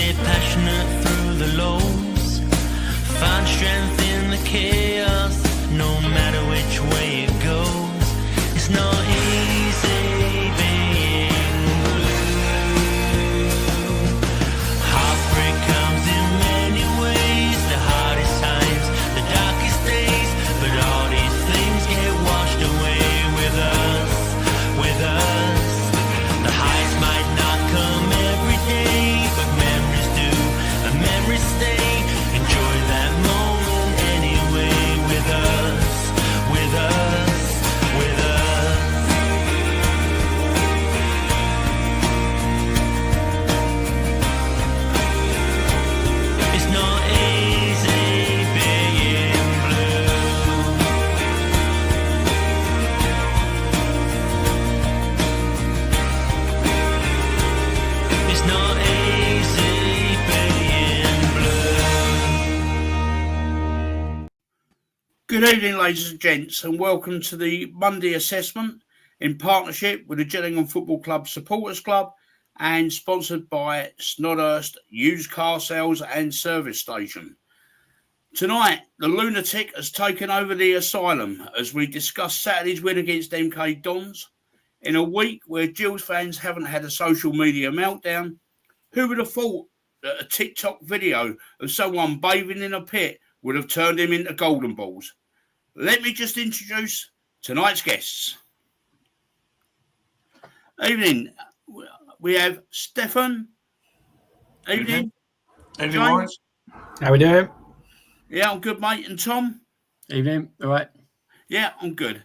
stay passionate through the lows. Find strength in the chaos, no matter which way it goes. It's not easy being blue. Heartbreak comes in many ways, the hardest times, the darkest days, but all these things get washed away with us, with us. The highs might not come every day, but memories do, and memories stay. Enjoy that moment anyway with us, with us, with us. It's not easy being blue. It's not easy being blue. Good evening, ladies and gents, and welcome to the Monday assessment in partnership with the Gillingham Football Club Supporters Club and sponsored by Snodhurst Used Car Sales and Service Station. Tonight, the lunatic has taken over the asylum as we discuss Saturday's win against MK Dons. In a week where Gills fans haven't had a social media meltdown, who would have thought that a TikTok video of someone bathing in a pit would have turned him into golden balls? Let me just introduce tonight's guests. Evening. We have Stefan. Evening. Evening, Morris. How we doing? Yeah, I'm good, mate. And Tom? Evening. All right. Yeah, I'm good.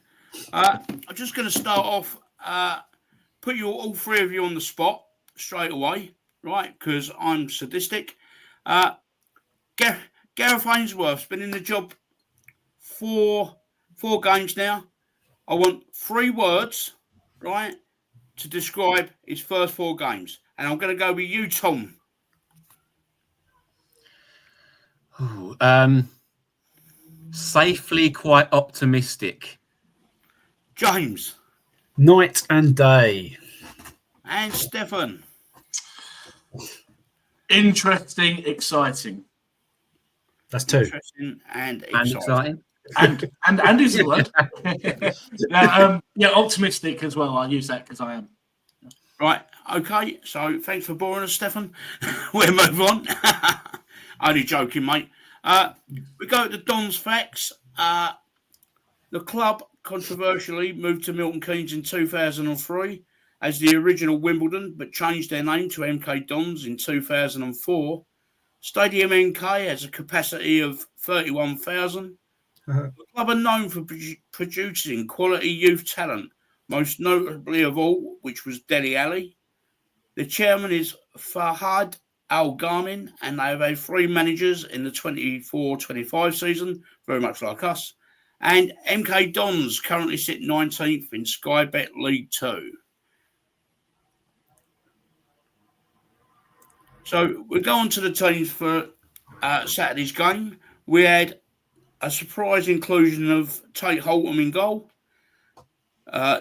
I'm just going to start off, put you all three of you on the spot straight away, right? Because I'm sadistic. Gareth Ainsworth's been in the job for 4 games now. I want 3 words, right, to describe his first 4 games. And I'm going to go with you, Tom. Ooh, safely quite optimistic. James. Night and day. And Stefan. Interesting, exciting. That's 2. Interesting and exciting. And is the word. Yeah, optimistic as well. I'll use that because I am. Right, okay. So thanks for boring us, Stefan. We'll move on. Only joking, mate. We go to Don's facts. The club controversially moved to Milton Keynes in 2003 as the original Wimbledon, but changed their name to MK Dons in 2004. Stadium MK has a capacity of 31,000. The club are known for producing quality youth talent, most notably of all, which was Dele Alli. The chairman is Fahad Al Gharmin, and they have had 3 managers in the 24-25 season, very much like us. And MK Dons currently sit 19th in Sky Bet League 2. So we go on to the teams for Saturday's game. We had a surprise inclusion of Tate Holtham in goal.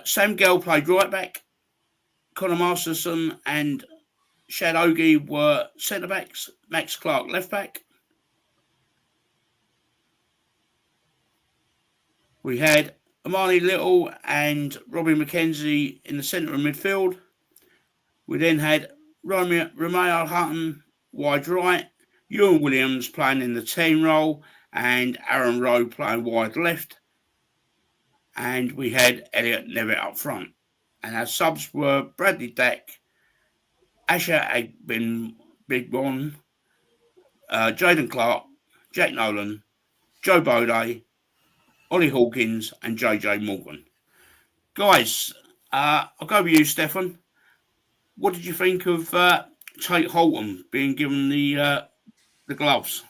Sam Gell played right back. Connor Masterson and Shad Ogie were centre backs. Max Clark left back. We had Amani Little and Robbie McKenzie in the centre of midfield. We then had Romeo Hutton wide right, Ewan Williams playing in the 10 role, and Aaron Rowe playing wide left. And we had Elliot Nevitt up front. And our subs were Bradley Dack, Asher Agbin, Big One, Jaden Clark, Jack Nolan, Joe Bode, Ollie Hawkins, and JJ Morgan. Guys, I'll go with you, Stefan. What did you think of Tate Holtham being given the gloves?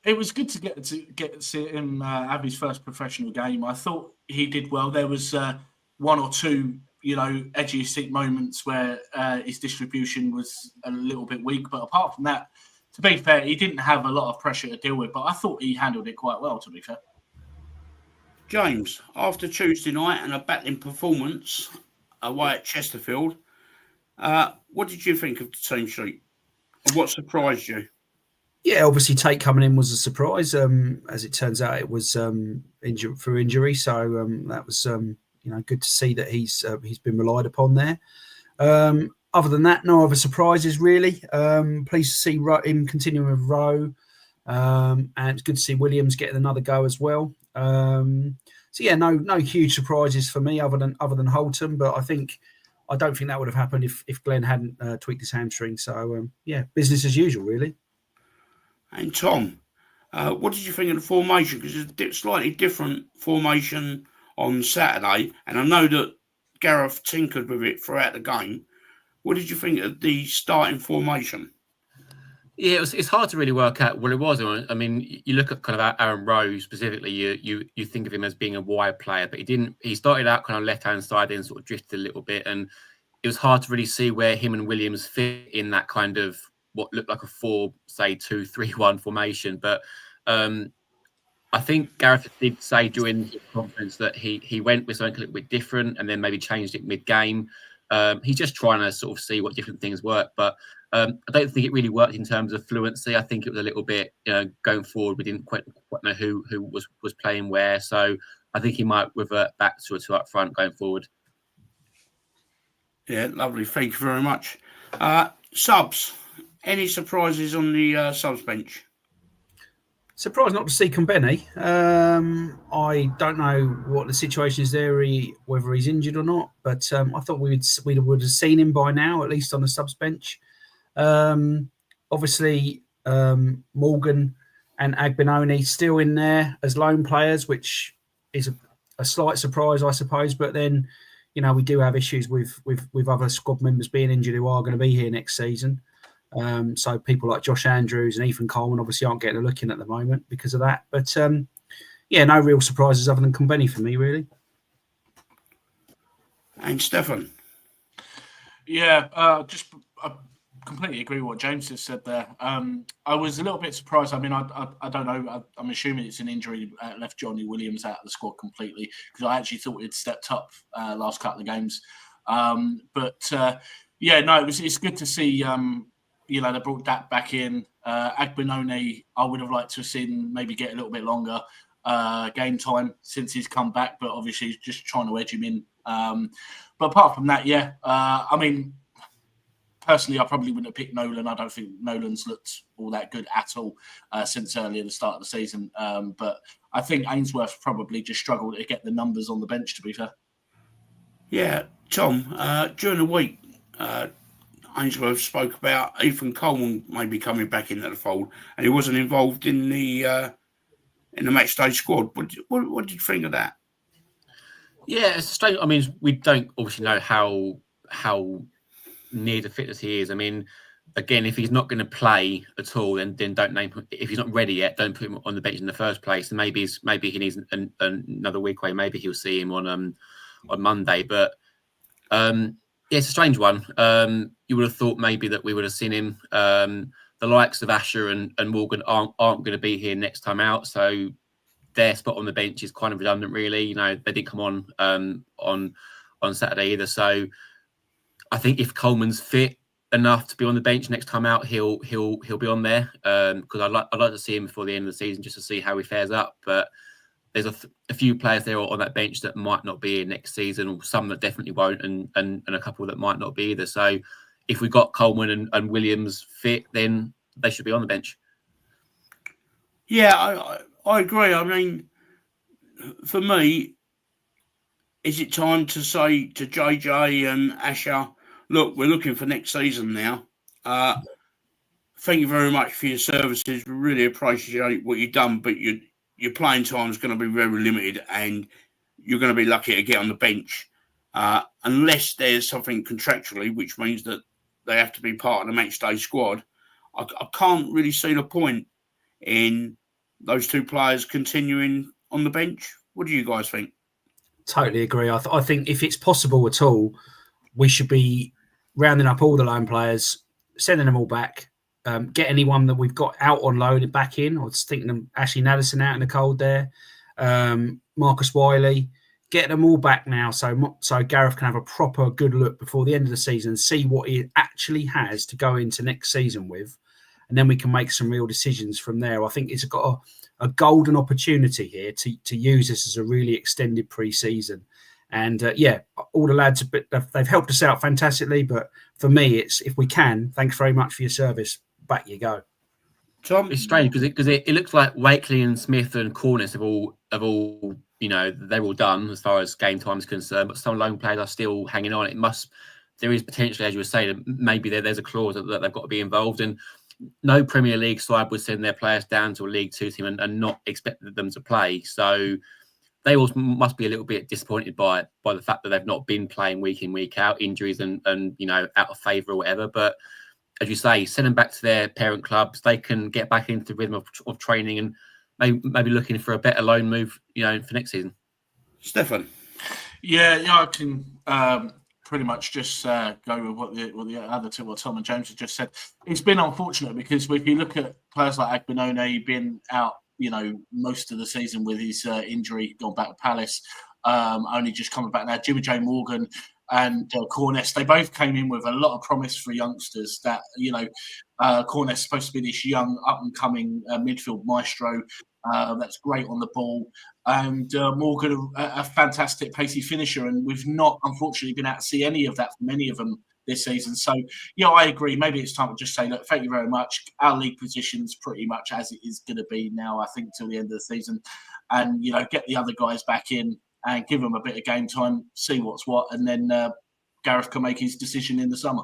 It was good to get to see him have his first professional game. I thought he did well. There was 1 or 2, edgy of seat moments where his distribution was a little bit weak. But apart from that, to be fair, he didn't have a lot of pressure to deal with. But I thought he handled it quite well, to be fair. James, after Tuesday night and a battling performance away at Chesterfield, what did you think of the team sheet? And what surprised you? Yeah, obviously Tate coming in was a surprise. As it turns out, it was injured through injury, so that was good to see that he's been relied upon there. Other than that, no other surprises really. Pleased to see him continuing with Rowe, and it's good to see Williams getting another go as well. So yeah, no huge surprises for me other than Holton, but I don't think that would have happened if Glenn hadn't tweaked his hamstring. So yeah, business as usual really. And Tom, what did you think of the formation? Because it's a slightly different formation on Saturday, and I know that Gareth tinkered with it throughout the game. What did you think of the starting formation? Yeah, it's hard to really work out what it was. I mean, you look at kind of Aaron Rowe specifically. You think of him as being a wide player, but he didn't. He started out kind of left hand side, then sort of drifted a little bit, and it was hard to really see where him and Williams fit in that kind of what looked like a 4-2-3-1 formation. But I think Gareth did say during the conference that he went with something a little bit different and then maybe changed it mid-game. He's just trying to sort of see what different things work. But I don't think it really worked in terms of fluency. I think it was a little bit, going forward, we didn't quite know who was playing where. So I think he might revert back to a two up front going forward. Yeah, lovely. Thank you very much. Subs. Any surprises on the subs bench? Surprised not to see Kumbeni. I don't know what the situation is there, whether he's injured or not, but I thought we would have seen him by now, at least on the subs bench. Obviously, Morgan and Agbinoni still in there as loan players, which is a slight surprise, I suppose. But then, we do have issues with other squad members being injured who are going to be here next season. So people like Josh Andrews and Ethan Coleman obviously aren't getting a look in at the moment because of that. But yeah, no real surprises other than Kumbeni for me, really. And Stefan. Yeah, I completely agree with what James has said there. I was a little bit surprised. I mean, I don't know. I'm assuming it's an injury that left Johnny Williams out of the squad completely because I actually thought he'd stepped up last couple of games. Yeah, no, it's good to see. They brought that back in. Agbinoni, I would have liked to have seen maybe get a little bit longer game time since he's come back, but obviously he's just trying to edge him in. But apart from that, yeah, I mean, personally, I probably wouldn't have picked Nolan. I don't think Nolan's looked all that good at all since early at the start of the season. But I think Ainsworth probably just struggled to get the numbers on the bench, to be fair. Yeah, Tom, during the week, Ainsworth spoke about Ethan Coleman maybe coming back into the fold, and he wasn't involved in the match day squad. What did you think of that? Yeah, it's strange. I mean, we don't obviously know how near to fitness he is. I mean, again, if he's not going to play at all, then don't name him. If he's not ready yet, don't put him on the bench in the first place. And maybe he needs another week away. Maybe he'll see him on Monday. But yeah, it's a strange one. You would have thought maybe that we would have seen him. The likes of Asher and Morgan aren't going to be here next time out, so their spot on the bench is kind of redundant, really. They didn't come on Saturday either. So I think if Coleman's fit enough to be on the bench next time out, he'll be on there. Because I'd like to see him before the end of the season just to see how he fares up. But there's a few players there on that bench that might not be here next season, or some that definitely won't, and a couple that might not be either. So if we got Coleman and Williams fit, then they should be on the bench. Yeah, I agree. I mean, for me, is it time to say to JJ and Asher, look, we're looking for next season now. Thank you very much for your services. We really appreciate what you've done, but your playing time is going to be very limited, and you're going to be lucky to get on the bench unless there's something contractually, which means that they have to be part of the match day squad. I can't really see the point in those two players continuing on the bench. What do you guys think? Totally agree. I think if it's possible at all, we should be rounding up all the loan players, sending them all back, get anyone that we've got out on loan back in. I was thinking of Ashley Nadesan out in the cold there, Marcus Wiley, get them all back now so Gareth can have a proper good look before the end of the season, see what he actually has to go into next season with. and then we can make some real decisions from there. I think it's got a golden opportunity here to use this as a really extended pre-season. And all the lads, they've helped us out fantastically. But for me, it's if we can, thanks very much for your service. Back you go. Tom, it's strange because it looks like Wakely and Smith and Cornish have all they're all done as far as game time is concerned. But some lone players are still hanging on. There is potentially, as you were saying, maybe there's a clause that they've got to be involved in. No Premier League side would send their players down to a League Two team and not expect them to play. So they also must be a little bit disappointed by the fact that they've not been playing week in, week out, injuries and out of favour or whatever. But as you say, send them back to their parent clubs. They can get back into the rhythm of training and maybe looking for a better loan move, for next season. Stefan. Yeah, I can pretty much just go with what the other two, what Tom and James have just said. It's been unfortunate because if you look at players like Agbenone being out, most of the season with his injury, gone back to Palace, only just coming back now. Jimmy J. Morgan and Cornish, they both came in with a lot of promise for youngsters that, Cornish is supposed to be this young, up-and-coming midfield maestro that's great on the ball. And Morgan, a fantastic pacey finisher. And we've not, unfortunately, been able to see any of that from any of them this season. So, I agree. Maybe it's time to just say, look, thank you very much. Our league position's pretty much as it is going to be now, I think, till the end of the season. And, get the other guys back in and give them a bit of game time, see what's what. And then Gareth can make his decision in the summer.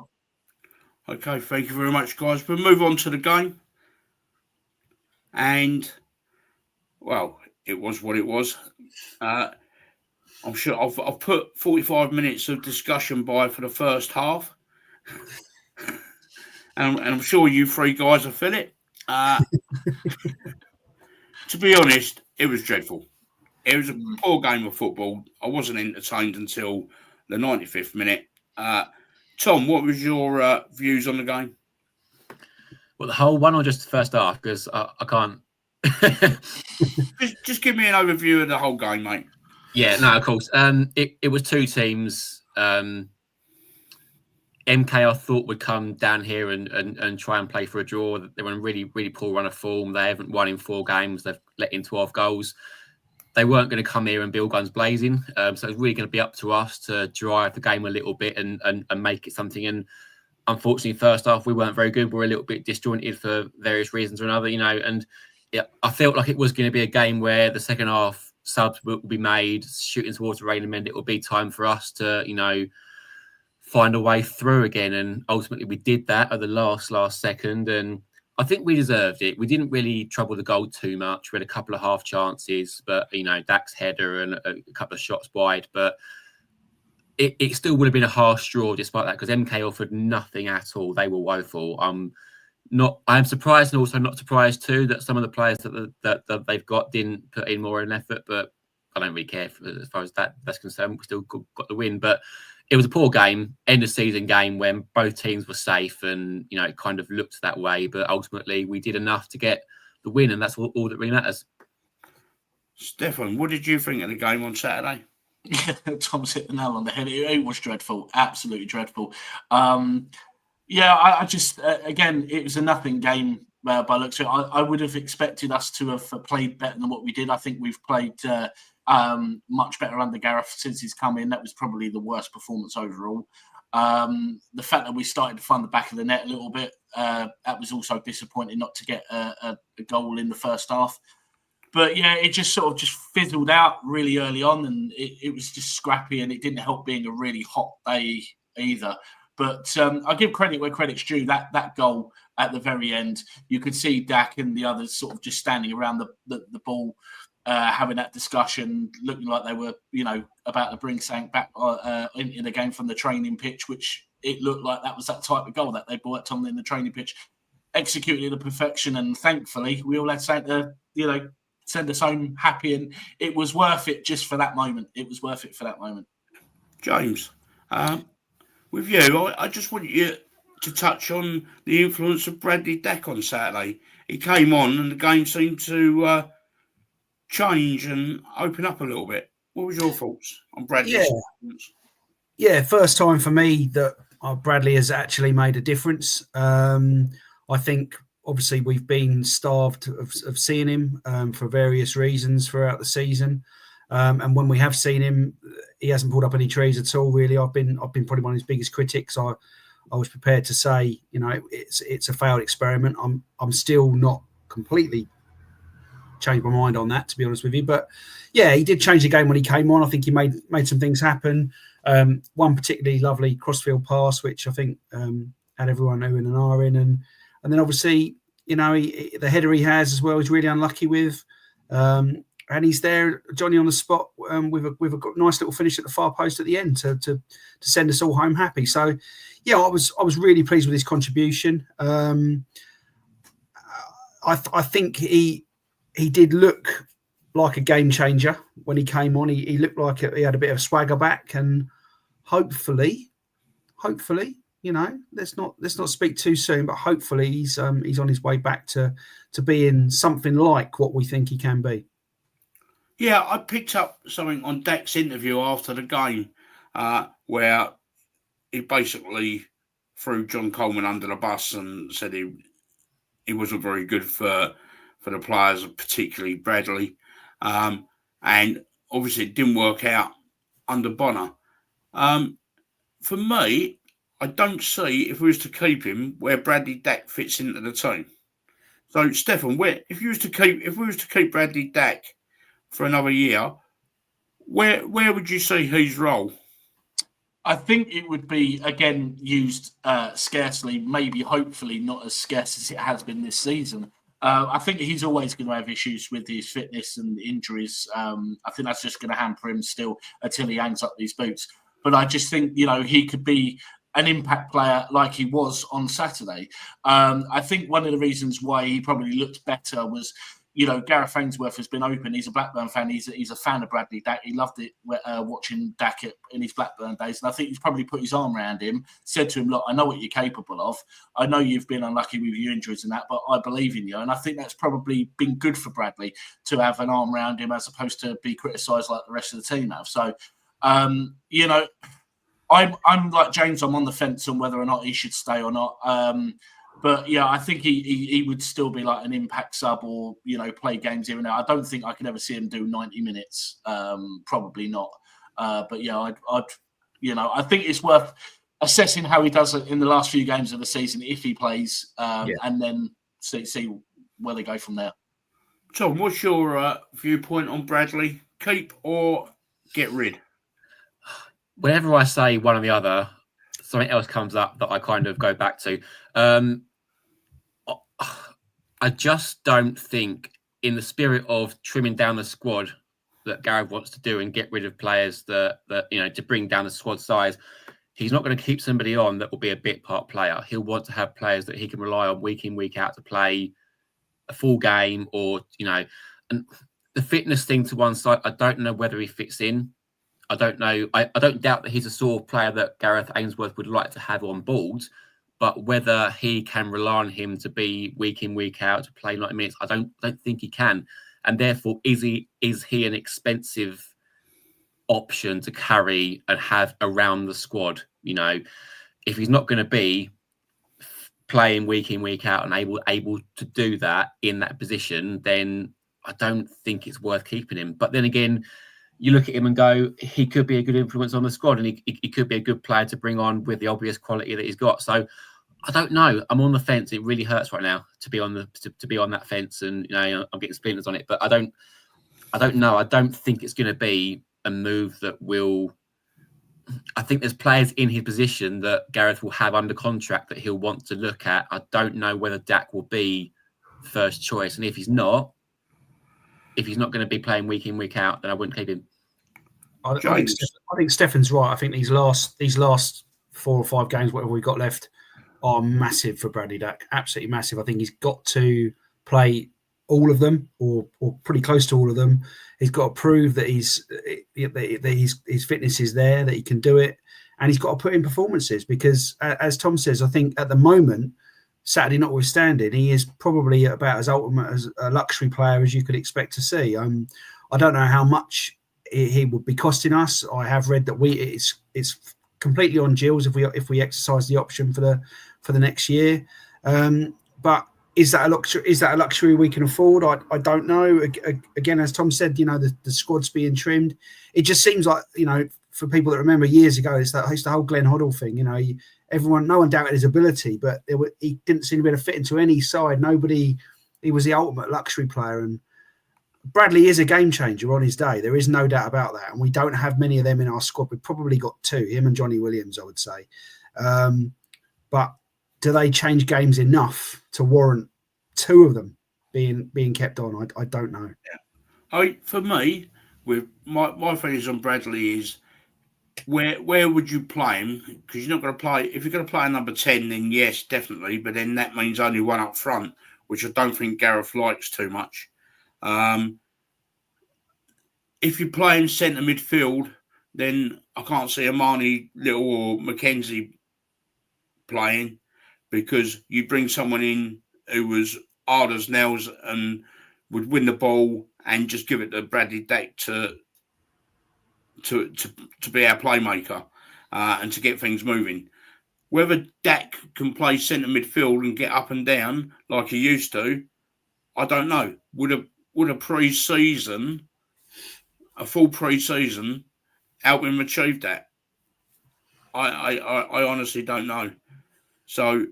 Okay, thank you very much, guys. We'll move on to the game. And, well, it was what it was. I'm sure I've put 45 minutes of discussion by for the first half. and I'm sure you three guys will feel it. To be honest, it was dreadful. It was a poor game of football. I wasn't entertained until the 95th minute. Tom, what was your views on the game? Well, the whole one or just the first half? Because I can't... just give me an overview of the whole game, mate. Yeah, no, of course. It was two teams. MK, I thought, would come down here and try and play for a draw. They were in a really, really poor run of form. They haven't won in 4 games. They've let in 12 goals. They weren't going to come here and build guns blazing. So it was really going to be up to us to drive the game a little bit and make it something. And unfortunately, first half, we weren't very good. We were a little bit disjointed for various reasons or another, And I felt like it was going to be a game where the second half subs will be made, shooting towards the rain and it will be time for us to, find a way through again. And ultimately, we did that at the last second. And I think we deserved it. We didn't really trouble the goal too much. We had a couple of half chances, but, Dak's header and a couple of shots wide. But it still would have been a harsh draw despite that, because MK offered nothing at all. They were woeful. I'm surprised and also not surprised too that some of the players that they've got didn't put in more of an effort, but I don't really care as far as that's concerned. We still got the win, but it was a poor game, end of season game when both teams were safe and, it kind of looked that way, but ultimately we did enough to get the win, and that's all that really matters. Stefan, what did you think of the game on Saturday? Tom's hit the nail on the head. It was dreadful, absolutely dreadful. I just, again, it was a nothing game by looks of it. I would have expected us to have played better than what we did. I think we've played much better under Gareth since he's come in. That was probably the worst performance overall. The fact that we started to find the back of the net a little bit, that was also disappointing not to get a goal in the first half. But yeah, it just sort of just fizzled out really early on, and it was just scrappy, and it didn't help being a really hot day either. But I give credit where credit's due. That goal at the very end, you could see Dak and the others sort of just standing around the ball, having that discussion, looking like they were, about to bring something back in the game from the training pitch, which it looked like that was that type of goal that they worked on in the training pitch, executed to perfection. And thankfully, we all had something to, send us home happy, and it was worth it just for that moment. It was worth it for that moment. James, with you, I just want you to touch on the influence of Bradley Dack on Saturday. He came on and the game seemed to change and open up a little bit. What was your thoughts on Bradley's influence? Yeah, first time for me that Bradley has actually made a difference. I think obviously we've been starved of seeing him for various reasons throughout the season. And when we have seen him, he hasn't pulled up any trees at all. Really, I've been probably one of his biggest critics. I was prepared to say, it's a failed experiment. I'm still not completely changed my mind on that, to be honest with you. But yeah, he did change the game when he came on. I think he made some things happen. One particularly lovely crossfield pass, which I think had everyone oohing and ahhing, and then obviously, the header he has as well is really unlucky with. And he's there, Johnny, on the spot with a nice little finish at the far post at the end to send us all home happy. So, yeah, I was really pleased with his contribution. I think he did look like a game changer when he came on. He looked like he had a bit of swagger back, and hopefully, let's not speak too soon, but hopefully he's on his way back to being something like what we think he can be. Yeah, I picked up something on Dak's interview after the game where he basically threw John Coleman under the bus and said he wasn't very good for the players, particularly Bradley. And obviously it didn't work out under Bonner. For me, I don't see, if we was to keep him, where Bradley Dack fits into the team. So, Stefan, if we was to keep Bradley Dack for another year, where would you see his role? I think it would be, again, used scarcely, maybe hopefully not as scarce as it has been this season. I think he's always going to have issues with his fitness and injuries. I think that's just going to hamper him still until he hangs up these boots. But I just think, he could be an impact player like he was on Saturday. I think one of the reasons why he probably looked better was, Gareth Ainsworth has been open. He's a Blackburn fan. He's a fan of Bradley Dack. He loved it watching Dack in his Blackburn days. And I think he's probably put his arm around him, said to him, look, I know what you're capable of. I know you've been unlucky with your injuries and that, but I believe in you. And I think that's probably been good for Bradley to have an arm around him as opposed to be criticised like the rest of the team have. So, I'm like James. I'm on the fence on whether or not he should stay or not. But yeah, I think he would still be like an impact sub or play games here and there. I don't think I could ever see him do 90 minutes. Probably not. But yeah, I think it's worth assessing how he does it in the last few games of the season if he plays, and then see where they go from there. Tom, what's your viewpoint on Bradley? Keep or get rid? Whenever I say one or the other, something else comes up that I kind of go back to. I just don't think, in the spirit of trimming down the squad that Gareth wants to do and get rid of players that to bring down the squad size, he's not going to keep somebody on that will be a bit part player. He'll want to have players that he can rely on week in, week out to play a full game and the fitness thing to one side, I don't know whether he fits in. I don't know. I don't doubt that he's a sort of player that Gareth Ainsworth would like to have on board, but whether he can rely on him to be week in, week out to play 90 minutes, I don't think he can. And therefore, is he an expensive option to carry and have around the squad? If he's not going to be playing week in, week out and able to do that in that position, then I don't think it's worth keeping him. But then again, you look at him and go, he could be a good influence on the squad, and he could be a good player to bring on with the obvious quality that he's got. So I don't know. I'm on the fence. It really hurts right now to be on that fence, and I'm getting splinters on it. But I don't know. I don't think it's going to be a move that will. I think there's players in his position that Gareth will have under contract that he'll want to look at. I don't know whether Dack will be first choice, and if he's not going to be playing week in, week out, then I wouldn't keep him. I think Stefan's right. I think these last 4 or 5 games, whatever we've got left, are massive for Bradley Dack. Absolutely massive. I think he's got to play all of them, or pretty close to all of them. He's got to prove that his fitness is there, that he can do it, and he's got to put in performances. Because, as Tom says, I think at the moment, Saturday notwithstanding, he is probably about as ultimate as a luxury player as you could expect to see. I don't know how much he would be costing us. I have read that it's completely on Gills if we exercise the option for the next year. But is that a luxury? Is that a luxury we can afford? I don't know. Again, as Tom said, the squad's being trimmed. It just seems like, for people that remember years ago, it's the whole Glenn Hoddle thing. No one doubted his ability, but he didn't seem to be able to fit into any side. He was the ultimate luxury player, and Bradley is a game changer on his day. There is no doubt about that, and we don't have many of them in our squad. We've probably got two, him and Johnny Williams, I would say. But do they change games enough to warrant two of them being kept on? I don't know. Yeah. For me, with my feelings on Bradley is where would you play him? Because you're not going to play. If you're going to play a number 10, then yes, definitely. But then that means only one up front, which I don't think Gareth likes too much. If you play in centre midfield, then I can't see Amani Little or McKenzie playing, because you bring someone in who was hard as nails and would win the ball and just give it to Bradley Dack to be our playmaker and to get things moving. Whether Dack can play centre midfield and get up and down like he used to, I don't know. Would a pre-season, a full pre-season, help him achieve that? I honestly don't know. So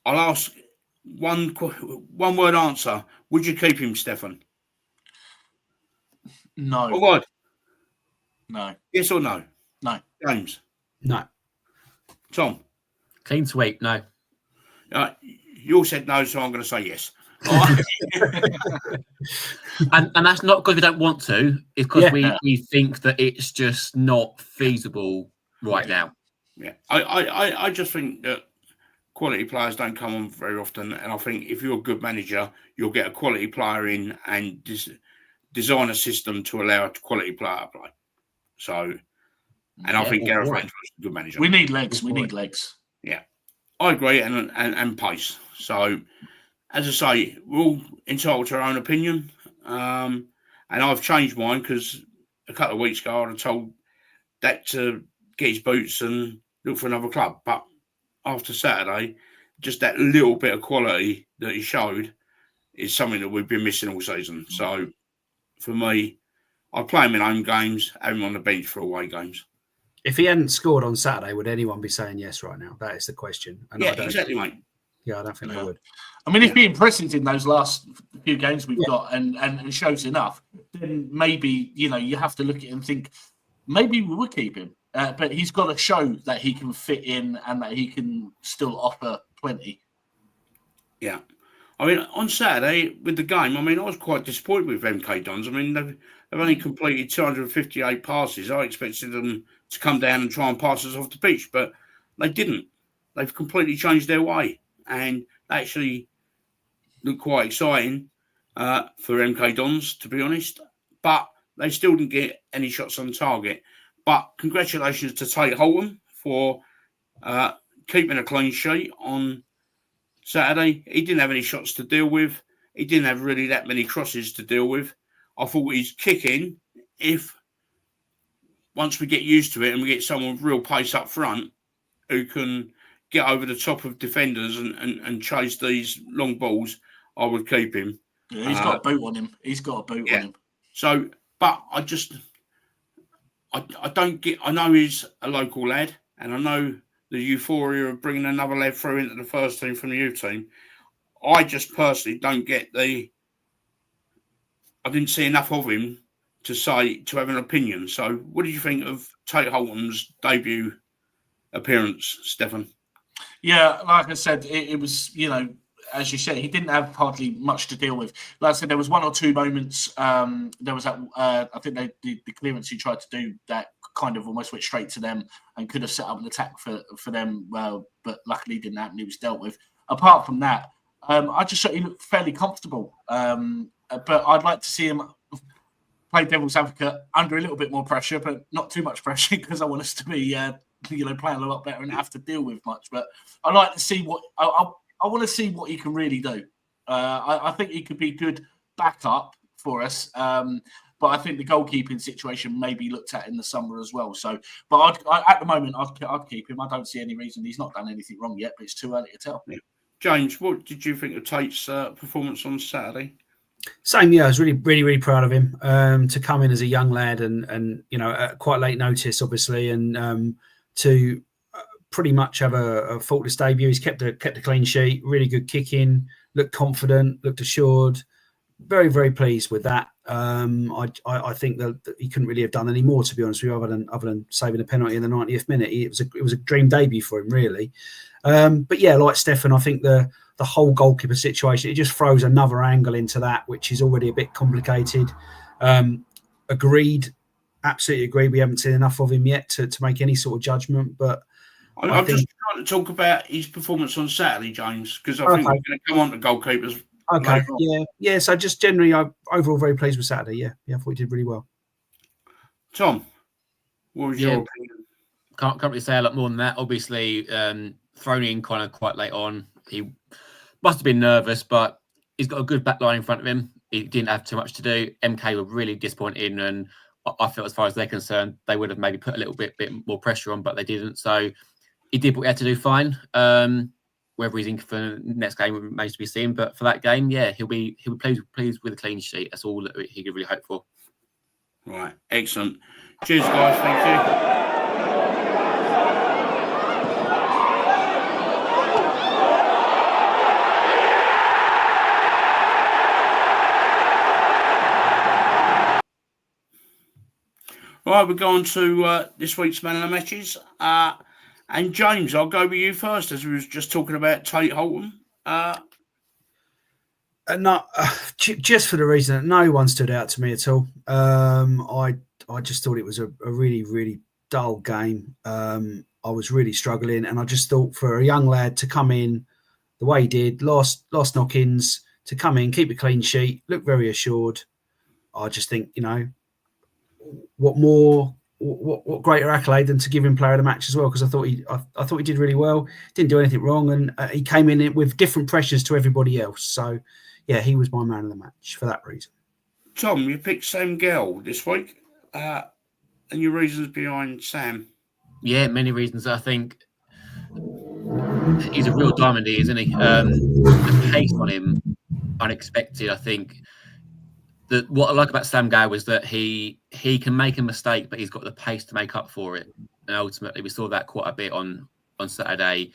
I'll ask one word answer. Would you keep him, Stefan? No. Oh, God. No. Yes or no? No. James? No. Tom? Clean sweep, no. You all said no, so I'm going to say yes. And that's not because we don't want to. It's because we think that it's just not feasible right now. Yeah, I just think that quality players don't come on very often, and I think if you're a good manager, you'll get a quality player in and design a system to allow a quality player to play. So, and I think Gareth Ainsworth is a good manager. We need legs. We need legs. Yeah, I agree, and pace. So, as I say, we're all entitled to our own opinion, and I've changed mine because a couple of weeks ago I told Dak to get his boots and look for another club. But after Saturday, just that little bit of quality that he showed is something that we've been missing all season. So for me, I play him in home games, have him on the bench for away games. If he hadn't scored on Saturday, would anyone be saying yes right now? That is the question. And exactly, mate. Yeah, I don't think they would. I mean, if being present in those last few games we've got and shows enough, then maybe, you have to look at it and think, maybe we would keep him. But he's got to show that he can fit in and that he can still offer plenty. Yeah. I mean, on Saturday with the game, I was quite disappointed with MK Dons. I mean, they've only completed 258 passes. I expected them to come down and try and pass us off the pitch, but they didn't. They've completely changed their way, and actually looked quite exciting for MK Dons, to be honest. But they still didn't get any shots on target. But congratulations to Tate Holton for keeping a clean sheet on Saturday. He didn't have any shots to deal with. He didn't have really that many crosses to deal with. I thought his kicking, if once we get used to it and we get someone with real pace up front who can get over the top of defenders and chase these long balls, I would keep him. Yeah, he's got a boot on him. On him. So, but I don't get. I know he's a local lad, and I know the euphoria of bringing another lad through into the first team from the youth team. I just personally don't get I didn't see enough of him to have an opinion. So, what did you think of Tate Holton's debut appearance, Stefan? Yeah, like I said, it was, as you said, he didn't have hardly much to deal with. Like I said, there was one or two moments. There was that, I think the clearance he tried to do that kind of almost went straight to them and could have set up an attack for them. Well, but luckily didn't happen. He was dealt with. Apart from that, I just thought he looked fairly comfortable. But I'd like to see him play devil's advocate under a little bit more pressure, but not too much pressure because I want us to be, playing a lot better and not have to deal with much. But I like to see what I want to see what he can really do. I think he could be good backup for us. But I think the goalkeeping situation may be looked at in the summer as well. So, but at the moment, I'd keep him. I don't see any reason. He's not done anything wrong yet, but it's too early to tell. Yeah. James, what did you think of Tate's performance on Saturday? Same, yeah. I was really proud of him to come in as a young lad and at quite late notice, obviously, and to pretty much have a faultless debut. He's kept a clean sheet, really good kicking, looked confident, looked assured. Very pleased with that. I think that he couldn't really have done any more, to be honest with you, other than saving a penalty in the 90th minute. It was a dream debut for him, really. But yeah, like Stefan, I think the whole goalkeeper situation, it just throws another angle into that, which is already a bit complicated. Agreed, absolutely agreed. We haven't seen enough of him yet to make any sort of judgment. But I'm just trying to talk about his performance on Saturday, James, because I think we're going to come on to goalkeepers. Okay, yeah. So just generally, I'm overall very pleased with Saturday. Yeah, I thought he did really well. Tom, what was your opinion? Can't really say a lot more than that. Obviously, thrown in kind of quite late on. He must have been nervous, but he's got a good back line in front of him. He didn't have too much to do. MK were really disappointed, and I feel as far as they're concerned, they would have maybe put a little bit more pressure on, but they didn't. So he did what he had to do fine. Whether he's in for the next game remains to be seen. But for that game, yeah, he'll be pleased with a clean sheet. That's all that he could really hope for. Right, excellent. Cheers, guys. Thank you. Right, we're going to this week's Man of the Matches. And James, I'll go with you first, as we was just talking about Tate Holton. Just for the reason that no one stood out to me at all. I just thought it was a really dull game. I was really struggling, and I just thought for a young lad to come in the way he did, lost knock-ins, to come in, keep a clean sheet, look very assured. I just think, what greater accolade than to give him player of the match as well, because I thought he did really well, didn't do anything wrong, and he came in with different pressures to everybody else. So yeah, he was my man of the match for that reason. Tom, you picked Sam Gell this week, and your reasons behind Sam? Yeah, many reasons. I think he's a real diamond, isn't he? The pace on him, unexpected. I think that what I like about Sam Gell was that he can make a mistake, but he's got the pace to make up for it. And ultimately, we saw that quite a bit on Saturday.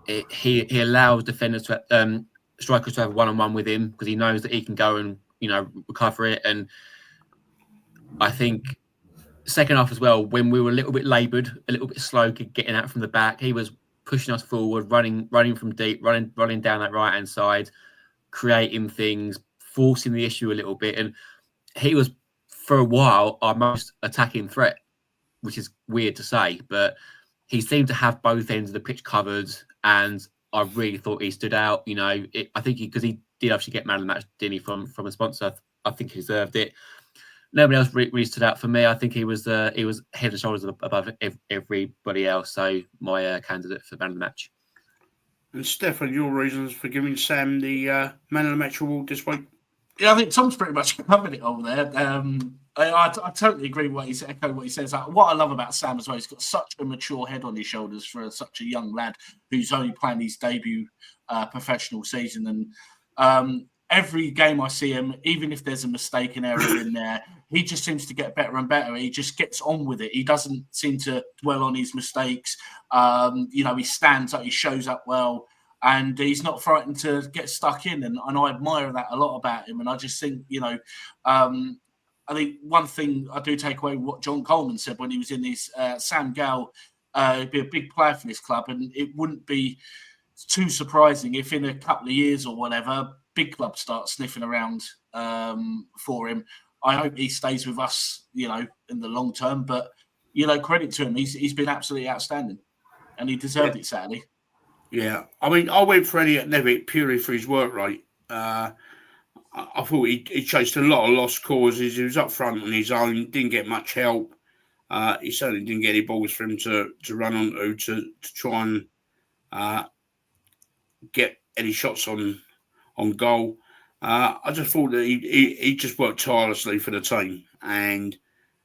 He allows defenders to strikers to have one-on-one with him, because he knows that he can go and recover it. And I think second half as well, when we were a little bit laboured, a little bit slow getting out from the back, he was pushing us forward, running from deep, running down that right hand side, creating things, forcing the issue a little bit. And he was, for a while, our most attacking threat, which is weird to say, but he seemed to have both ends of the pitch covered, and I really thought he stood out. I think because he did actually get man of the match, didn't he, from a sponsor? I think he deserved it. Nobody else really stood out for me. I think he was head and shoulders above everybody else. So my candidate for man of the match. And Stefan, your reasons for giving Sam the man of the match award this week? Yeah, I think Tom's pretty much covered it all there. I totally agree with echo what he says. What I love about Sam as well, he's got such a mature head on his shoulders for such a young lad who's only playing his debut professional season. And every game I see him, even if there's a mistake and error in there, he just seems to get better and better. He just gets on with it. He doesn't seem to dwell on his mistakes. He stands up, he shows up well, and he's not frightened to get stuck in. And I admire that a lot about him. And I just think, I think one thing I do take away what John Coleman said when he was in his Sam Gell would be a big player for this club, and it wouldn't be too surprising if in a couple of years or whatever, big clubs start sniffing around for him. I hope he stays with us, in the long term. But credit to him, he's been absolutely outstanding, and he deserved it Saturday. Yeah, I mean, I went for Elliot Nevitt purely for his work rate. I thought he chased a lot of lost causes. He was up front on his own, didn't get much help. He certainly didn't get any balls for him to run onto to try and get any shots on goal. I just thought that he just worked tirelessly for the team, and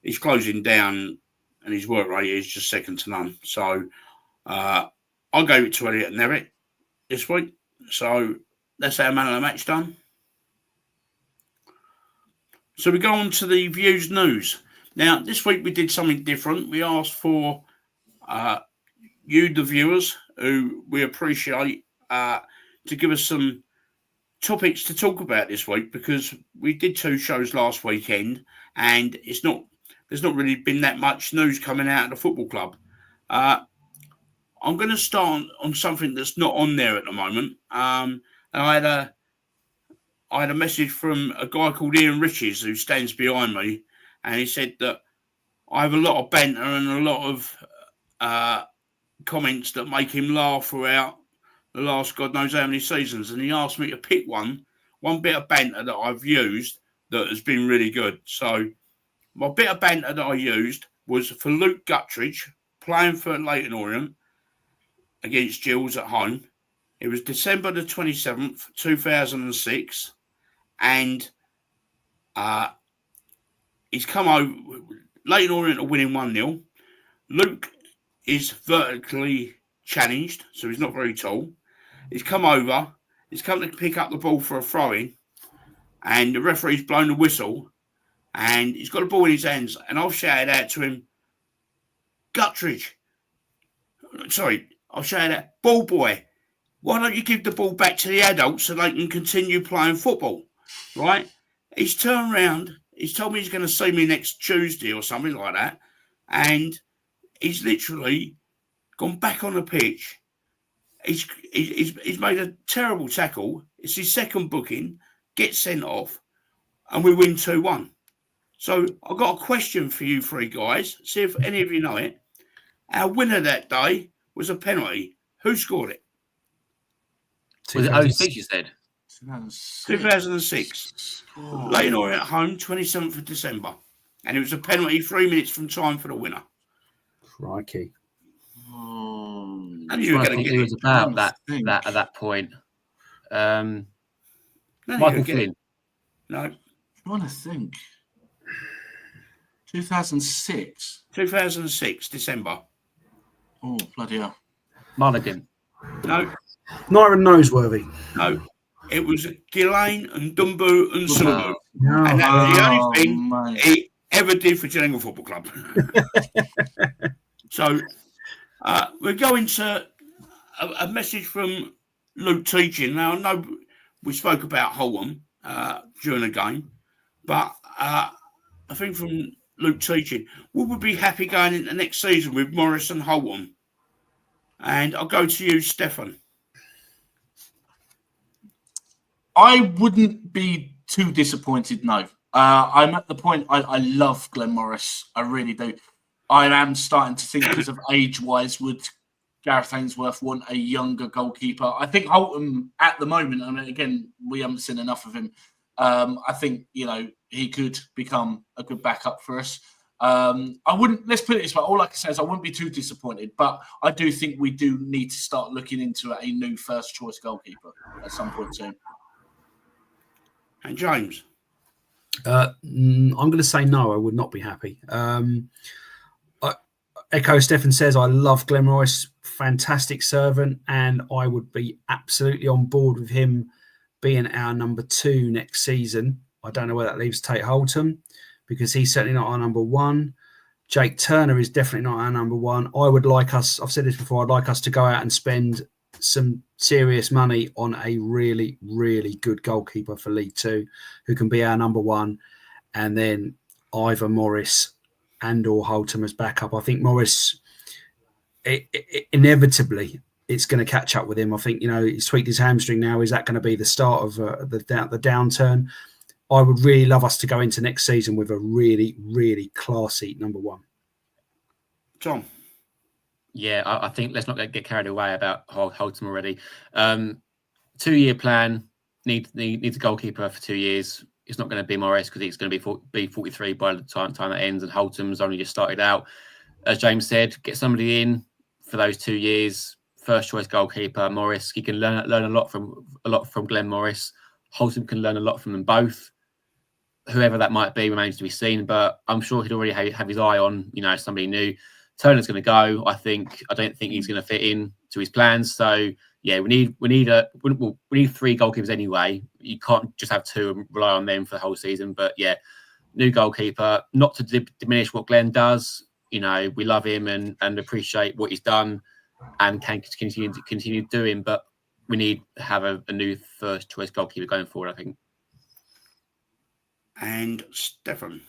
he's closing down, and his work rate is just second to none. So I gave it to Elliot Nevitt this week. So that's our man of the match done. So we go on to the views news. Now, this week we did something different. We asked for you, the viewers, who we appreciate, to give us some topics to talk about this week, because we did 2 shows last weekend and there's not really been that much news coming out of the football club. I'm going to start on something that's not on there at the moment. And I had a message from a guy called Ian Riches, who stands behind me, and he said that I have a lot of banter and a lot of comments that make him laugh throughout the last God knows how many seasons, and he asked me to pick one bit of banter that I've used that has been really good. So my bit of banter that I used was for Luke Guttridge playing for Leyton Orient against Gills at home. It was December the 27th, 2006, and he's come over. Leyton Orient are winning 1-0. Luke is vertically challenged, so he's not very tall. He's come over. He's come to pick up the ball for a throw-in, and the referee's blown the whistle, and he's got the ball in his hands, and I've shouted out to him, Guttridge. Sorry, I've shouted out, ball boy, why don't you give the ball back to the adults so they can continue playing football, right? He's turned around. He's told me he's going to see me next Tuesday or something like that, and he's literally gone back on the pitch. He's made a terrible tackle. It's his second booking, gets sent off, and we win 2-1. So I've got a question for you 3 guys. See if any of you know it. Our winner that day was a penalty. Who scored it? Was it 06 you said? 2006. Leyton Orient at home, 27th of December. And it was a penalty 3 minutes from time for the winner. Crikey. And you were going to get it was about that at that point. Michael Flynn. No. I want to think. 2006. 2006, December. Oh, bloody hell. Mulligan. No. Nyron Noseworthy. No. It was Gillane and Dumbu and Sulu. No. And that's the only thing mate. he ever did for Gillingham Football Club. So we're going to a message from Luke Teaching. Now, I know we spoke about Holham during the game, but I think from Luke Teaching, would we be happy going into next season with Morris and Holham? And I'll go to you, Stefan. I wouldn't be too disappointed, no. I'm at the point, I love Glenn Morris. I really do. I am starting to think, because of age-wise, would Gareth Ainsworth want a younger goalkeeper? I think Holton, at the moment, I mean, again, we haven't seen enough of him. I think, he could become a good backup for us. I wouldn't, let's put it this way, all I can say is I wouldn't be too disappointed, but I do think we do need to start looking into a new first-choice goalkeeper at some point soon. And James? I'm going to say no, I would not be happy. Echo Stefan says, I love Glenn Morris, fantastic servant, and I would be absolutely on board with him being our number 2 next season. I don't know where that leaves Tate Holton, because he's certainly not our number 1. Jake Turner is definitely not our number 1. I would like us, I've said this before, I'd like us to go out and spend some serious money on a really, really good goalkeeper for League 2 who can be our number 1, and then either Morris and or Holton as backup. I think Morris, inevitably, it's going to catch up with him. I think, he's tweaked his hamstring now. Is that going to be the start of the downturn? I would really love us to go into next season with a really, really classy number 1. Tom? Yeah, I think let's not get carried away about Holton already. 2-year plan, needs a goalkeeper for 2 years. It's not going to be Morris because he's going to be 43 by the time that ends, and Holton's only just started out. As James said, get somebody in for those 2 years. First choice goalkeeper Morris. He can learn a lot from Glenn Morris. Holton can learn a lot from them both. Whoever that might be remains to be seen, but I'm sure he'd already have his eye on somebody new. Turner's going to go. I don't think he's going to fit in to his plans. So yeah, we need we need 3 goalkeepers anyway. You can't just have 2 and rely on them for the whole season. But yeah, new goalkeeper. Not to diminish what Glenn does. You know, we love him and appreciate what he's done and can continue doing. But we need to have a new first choice goalkeeper going forward, I think. And Stefan.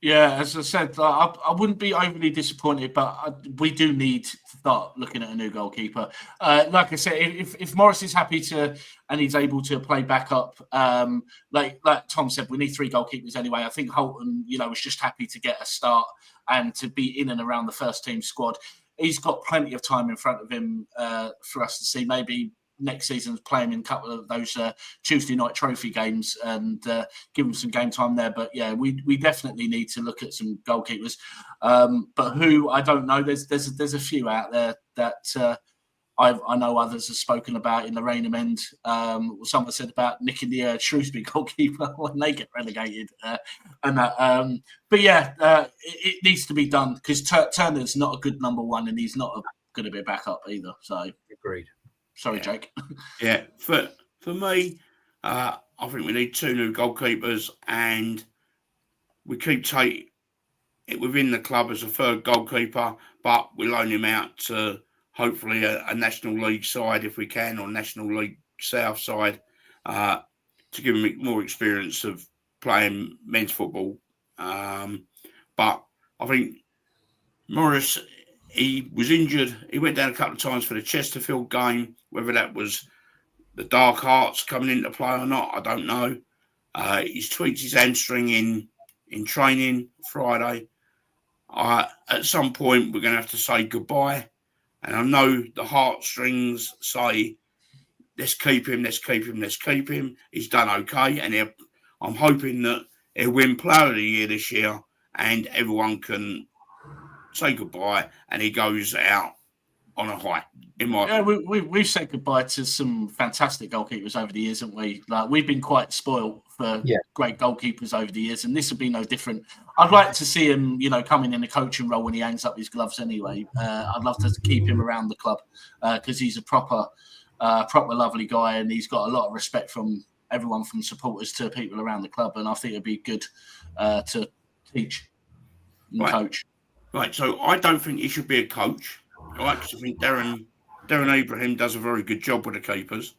Yeah, as I said, I wouldn't be overly disappointed, but we do need to start looking at a new goalkeeper. Like I said, if Morris is happy to and he's able to play back up, like Tom said, we need 3 goalkeepers anyway. I think Holton, was just happy to get a start and to be in and around the first team squad. He's got plenty of time in front of him for us to see. Maybe next season's playing in a couple of those Tuesday night trophy games and give him some game time there. But yeah, we definitely need to look at some goalkeepers. But who, I don't know. There's a few out there that I know others have spoken about in the Rainham end. Someone said about nicking the Shrewsbury goalkeeper when they get relegated. But yeah, it needs to be done because Turner's not a good number 1 and he's not going to be a backup either. So Agreed. Sorry, Jake. Yeah, for me, I think we need 2 new goalkeepers, and we keep Tate within the club as a 3rd goalkeeper, but we loan him out to hopefully a National League side if we can, or National League South side, to give him more experience of playing men's football. But I think Morris, he was injured. He went down a couple of times for the Chesterfield game. Whether that was the dark arts coming into play or not, I don't know. He's tweaked his hamstring in training Friday. At some point, we're going to have to say goodbye. And I know the heartstrings say, let's keep him. He's done okay. And I'm hoping that he'll win Player of the Year this year and everyone can say goodbye and he goes out on a high. We've said goodbye to some fantastic goalkeepers over the years, haven't we? Like, we've been quite spoiled for great goalkeepers over the years, and this will be no different. I'd like to see him, coming in a coaching role when he hangs up his gloves anyway. I'd love to keep him around the club because he's a proper lovely guy, and he's got a lot of respect from everyone, from supporters to people around the club, and I think it'd be good to teach and coach. Right, so I don't think he should be a coach. Right, because I think Darren Abraham does a very good job with the keepers.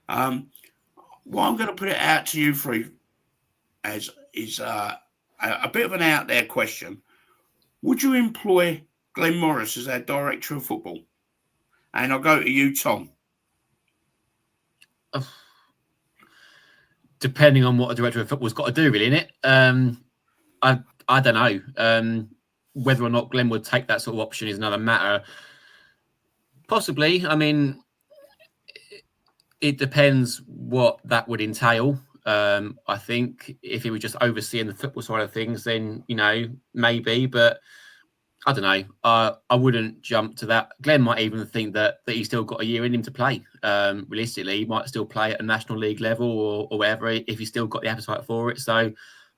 What I'm going to put it out to you three as is a bit of an out there question. Would you employ Glenn Morris as our director of football? And I'll go to you, Tom. Depending on what a director of football's got to do, really, innit? I don't know. Whether or not Glenn would take that sort of option is another matter. Possibly. I mean, it depends what that would entail. I think if he was just overseeing the football side of things, then, maybe. But I don't know. I wouldn't jump to that. Glenn might even think that he's still got a year in him to play. Realistically, he might still play at a National League level or wherever if he's still got the appetite for it. So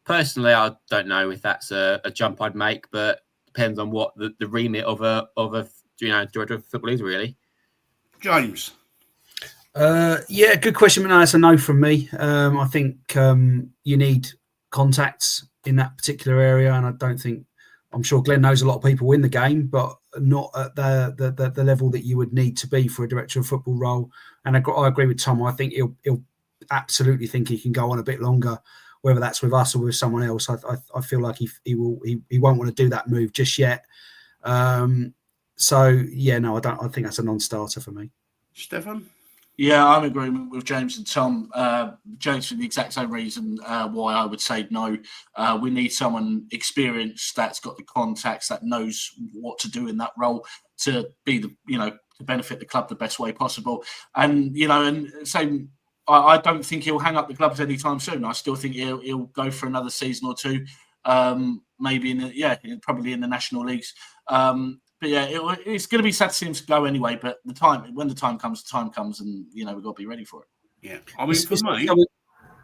personally, I don't know if that's a jump I'd make, but depends on what the remit of a director of football is, really. James. Good question. But no, that's a no from me. I think you need contacts in that particular area, and I don't think. I'm sure Glenn knows a lot of people in the game, but not at the level that you would need to be for a director of football role. And I agree with Tom. I think he'll absolutely think he can go on a bit longer, whether that's with us or with someone else. I feel like he won't want to do that move just yet. I think that's a non-starter for me. Stefan? Yeah, I'm in agreement with James and Tom. James, for the exact same reason why I would say no. We need someone experienced that's got the contacts, that knows what to do in that role to be to benefit the club the best way possible. And I don't think he'll hang up the gloves anytime soon. I still think he'll go for another season or two, maybe probably in the national leagues. But yeah, it's going to be sad to see him go anyway. But when the time comes, and we've got to be ready for it. Yeah, I mean, for me,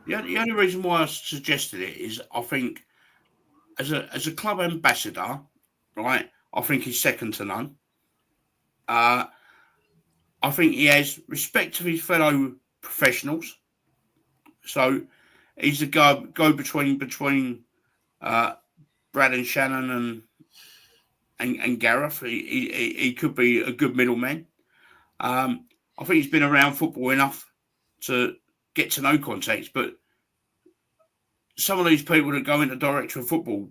the only reason why I suggested it is I think as a club ambassador, right? I think he's second to none. I I think he has respect of his fellow professionals. So he's the go between Brad and Shannon and Gareth. He could be a good middleman. I think he's been around football enough to get to know context, but some of these people that go into director of football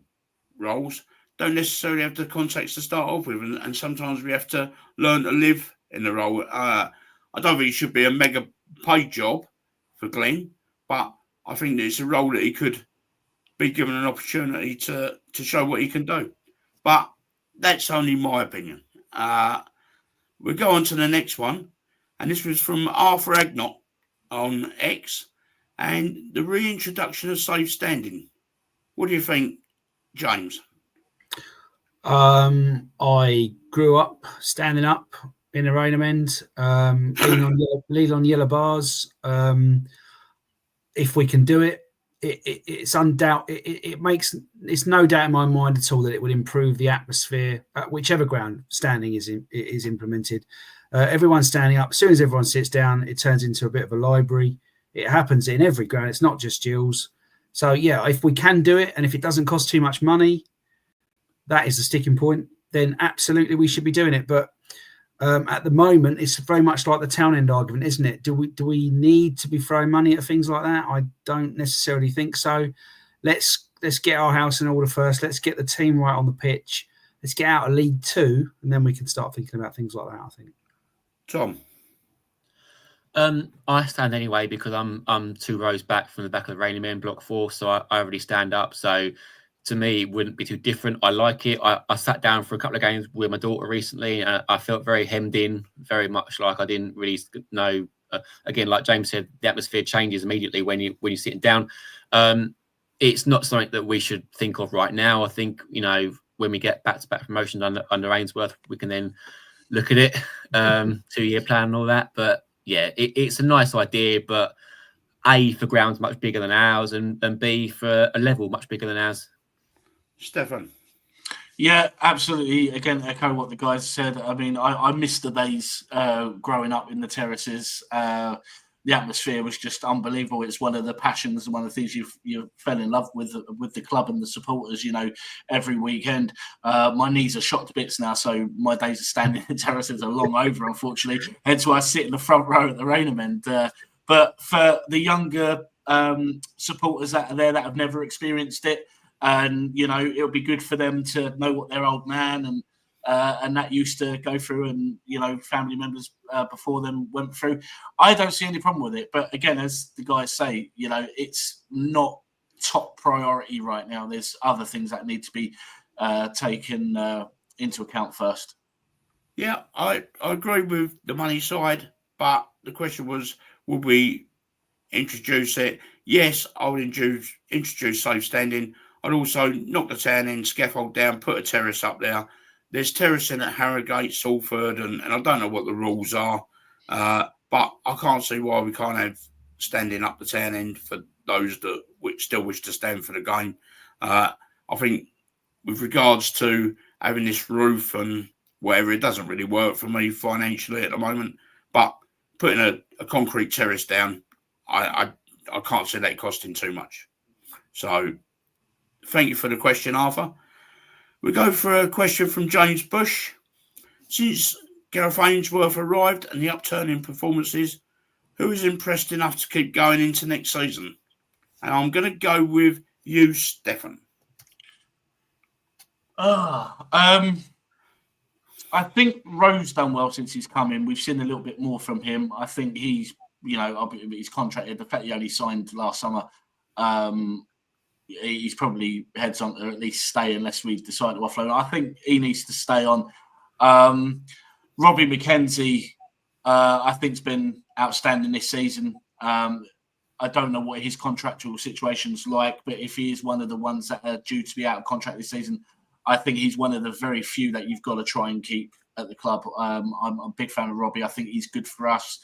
roles don't necessarily have the context to start off with, and sometimes we have to learn to live in the role. I don't think it should be a mega paid job for Glenn, but I think it's a role that he could be given an opportunity to show what he can do. But that's only my opinion. We'll go on to the next one, and this was from Arthur Agnott on X, and the reintroduction of safe standing. What do you think, James? I grew up standing up in the Rainham end, leaning on yellow bars. If we can do it, it's undoubted. It's no doubt in my mind at all that it would improve the atmosphere at whichever ground standing is implemented. Everyone's standing up. As soon as everyone sits down, it turns into a bit of a library. It happens in every ground. It's not just Gills. So yeah, if we can do it, and if it doesn't cost too much money, that is the sticking point, then absolutely we should be doing it. But at the moment, it's very much like the town end argument, isn't it? Do we need to be throwing money at things like that? I don't necessarily think so. Let's get our house in order first. Let's get the team right on the pitch. Let's get out of League Two, and then we can start thinking about things like that, I think. Tom? I stand anyway because I'm 2 rows back from the back of the Rainham end, block 4, so I already stand up. So to me, it wouldn't be too different. I like it. I sat down for a couple of games with my daughter recently, and I felt very hemmed in, very much like I didn't really know. Again, like James said, the atmosphere changes immediately when you're sitting down. It's not something that we should think of right now. I think, when we get back-to-back promotions under Ainsworth, we can then look at it, 2-year plan and all that. But yeah, it's a nice idea, but A, for grounds much bigger than ours, and B, for a level much bigger than ours. Stefan? Yeah, absolutely. Again, echo what the guys said. I mean, I missed the days growing up in the terraces. The atmosphere was just unbelievable. It's one of the passions and one of the things you fell in love with the club and the supporters, every weekend. My knees are shot to bits now, so my days of standing in the terraces are long over, unfortunately. Hence why I sit in the front row at the Rainham end. But for the younger supporters that are there that have never experienced it, and it'll be good for them to know what their old man and that used to go through, and family members before them went through. I don't see any problem with it, but again, as the guys say, it's not top priority right now. There's other things that need to be taken into account first. Yeah, I agree with the money side, but the question was, would we introduce it? Yes, I would introduce safe standing. I'd also knock the town end, scaffold down, put a terrace up there. There's terracing at Harrogate, Salford, and I don't know what the rules are, but I can't see why we can't have standing up the town end for those that still wish to stand for the game. I think with regards to having this roof and whatever, it doesn't really work for me financially at the moment, but putting a concrete terrace down, I can't see that costing too much. So thank you for the question, Arthur. We go for a question from James Bush. Since Gareth Ainsworth arrived and the upturn in performances, who is impressed enough to keep going into next season? And I'm going to go with you, Stefan. I think Rowe's done well since he's come in. We've seen a little bit more from him. I think he's, he's contracted. The fact he only signed last summer, he's probably heads on to at least stay unless we decide to offload. I think he needs to stay on. Robbie McKenzie, I think, has been outstanding this season. I don't know what his contractual situation's like, but if he is one of the ones that are due to be out of contract this season, I think he's one of the very few that you've got to try and keep at the club. I'm a big fan of Robbie. I think he's good for us.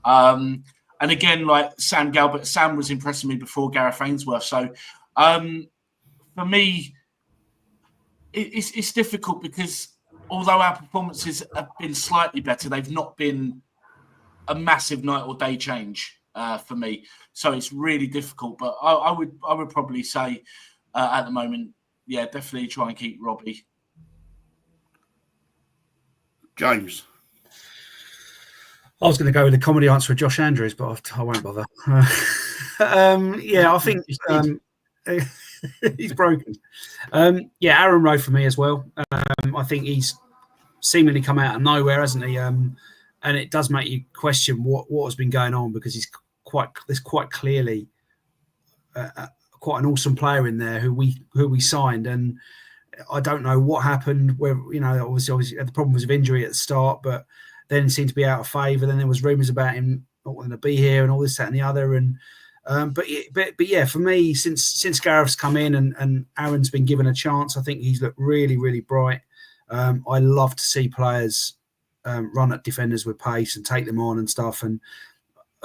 And again, like Sam Galbert, Sam was impressing me before Gareth Ainsworth. So for me, it's difficult because although our performances have been slightly better, they've not been a massive night or day change for me. So it's really difficult. But I would probably say at the moment, yeah, definitely try and keep Robbie. James. I was going to go with the comedy answer of Josh Andrews, but I won't bother. Yeah, I think he's broken. Yeah, Aaron Rowe for me as well. I think he's seemingly come out of nowhere, hasn't he? And it does make you question what has been going on, because there's quite clearly quite an awesome player in there who we signed, and I don't know what happened. Where obviously had the problem with injury at the start, but then he seemed to be out of favour. Then there was rumours about him not wanting to be here and all this, that, and the other. And but yeah, for me, since Gareth's come in and Aaron's been given a chance, I think he's looked really, really bright. I love to see players run at defenders with pace and take them on and stuff. And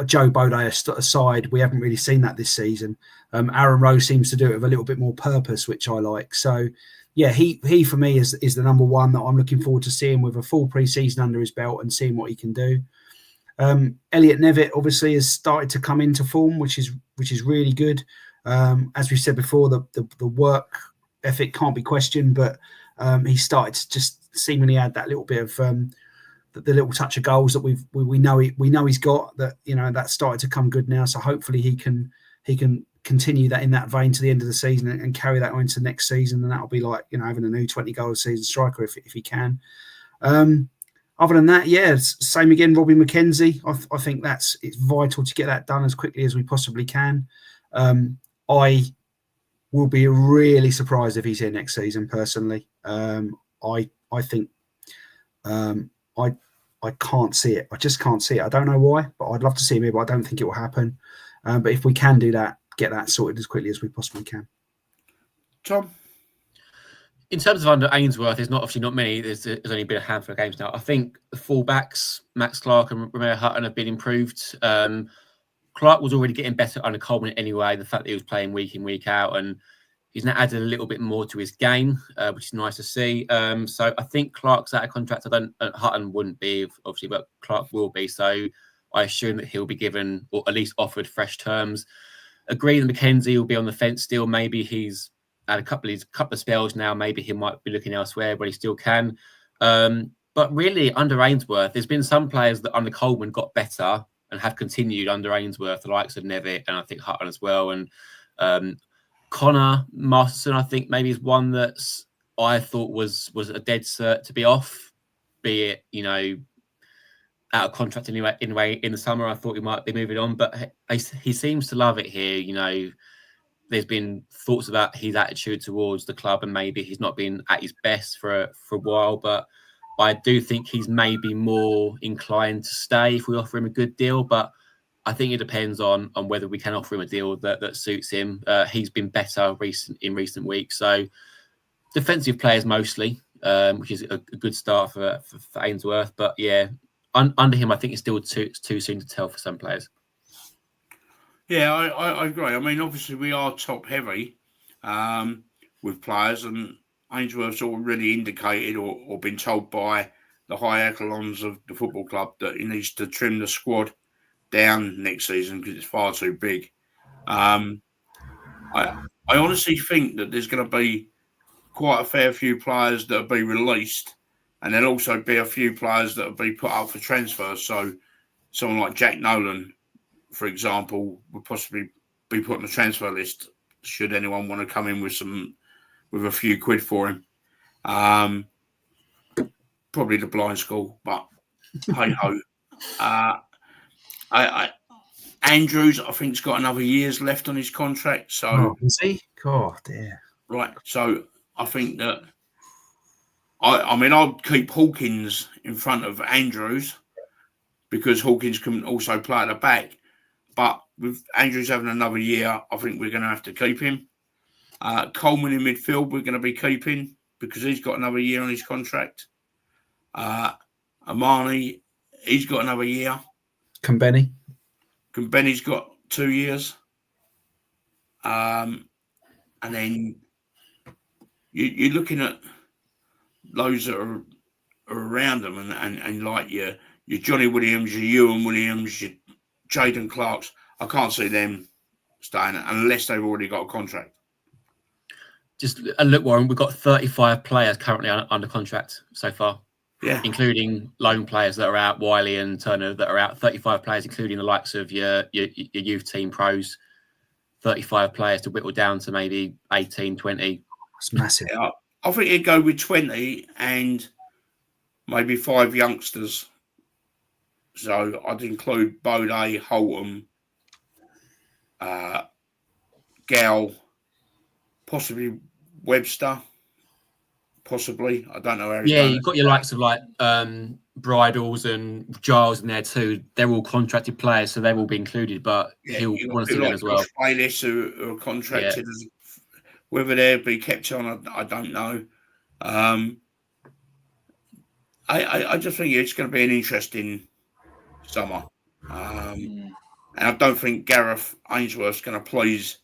Joe Bode aside, we haven't really seen that this season. Aaron Rowe seems to do it with a little bit more purpose, which I like. So, yeah, he for me is the number one that I'm looking forward to seeing with a full pre-season under his belt and seeing what he can do. Elliot Nevitt obviously has started to come into form, which is really good. As we said before, the work ethic can't be questioned, but he started to just seemingly add that little bit of the little touch of goals that we know he's got. That that's started to come good now. So hopefully he can continue that in that vein to the end of the season and carry that on into next season, and that'll be like having a new 20-goal season striker if he can. Other than that, yeah, same again. Robbie McKenzie, I think it's vital to get that done as quickly as we possibly can. I will be really surprised if he's here next season. Personally, I think I can't see it. I just can't see it. I don't know why, but I'd love to see him here, but I don't think it will happen. But if we can do that, get that sorted as quickly as we possibly can. Tom? In terms of under Ainsworth, there's obviously not many. There's only been a handful of games now. I think the fullbacks, Max Clark and Romeo Hutton, have been improved. Clark was already getting better under Coleman anyway. The fact that he was playing week in, week out, and he's now added a little bit more to his game, which is nice to see. So I think Clark's out of contract. Hutton wouldn't be, obviously, but Clark will be. So I assume that he'll be given, or at least offered, fresh terms. Agree that McKenzie will be on the fence still. Maybe he's had a couple of spells now. Maybe he might be looking elsewhere, but he still can. But really, under Ainsworth, there's been some players that under Coleman got better and have continued under Ainsworth, the likes of Nevitt and I think Hutton as well. And Connor Masterson, I think, maybe is one that's I thought was a dead cert to be off, be it, out of contract anyway in the summer. I thought he might be moving on, but he seems to love it here. There's been thoughts about his attitude towards the club, and maybe he's not been at his best for a while, but I do think he's maybe more inclined to stay if we offer him a good deal. But I think it depends on whether we can offer him a deal that suits him. He's been better in recent weeks. So defensive players mostly, which is a good start for Ainsworth. But yeah, under him, I think it's still too soon to tell for some players. Yeah, I agree. I mean, obviously we are top heavy with players, and Ainsworth's already indicated or been told by the high echelons of the football club that he needs to trim the squad down next season because it's far too big. I honestly think that there's going to be quite a fair few players that will be released, and there'll also be a few players that will be put up for transfer. So someone like Jack Nolan, for example, would possibly be put on the transfer list should anyone want to come in with a few quid for him. Probably the blind school, but hey ho. Andrews, I think, has got another year's left on his contract. So is he? God, dear. Right. So I think that I'd keep Hawkins in front of Andrews because Hawkins can also play at the back. But with Andrews having another year, I think we're going to have to keep him. Coleman in midfield, we're going to be keeping because he's got another year on his contract. Amani, he's got another year. Benny's got 2 years. And then you're looking at those that are around them and like your your Johnny Williams, your Ewan Williams, your Jaden Clarks. I can't see them staying unless they've already got a contract. Just look, Warren, we've got 35 players currently under contract so far. Yeah, including loan players that are out, Wiley and Turner that are out. 35 players, including the likes of your youth team pros. 35 players to whittle down to maybe 18, 20. It's massive. Yeah, I think he'd go with 20 and maybe 5 youngsters. So I'd include Bode, Holtham, Gal, possibly Webster. Possibly. I don't know how he's you've got your likes of like Bridles and Giles in there too. They're all contracted players, so they will be included, but he'll want to see them as well. Bayless who are contracted. Whether they'll be kept on, I don't know. I just think it's going to be an interesting summer. And I don't think Gareth Ainsworth's going to please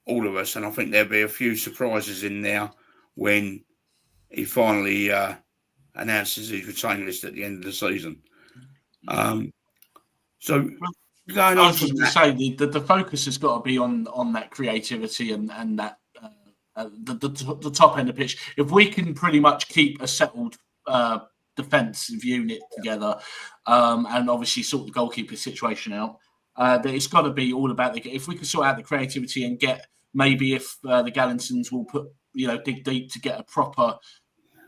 all of us. And I think there'll be a few surprises in there when he finally announces his retain list at the end of the season. So going on from that, say the focus has got to be on that creativity and that the top end of the pitch. If we can pretty much keep a settled defensive unit together, and obviously sort the goalkeeper situation out, that it's got to be all about if we can sort out the creativity and get maybe if the Gallantons will put dig deep to get a proper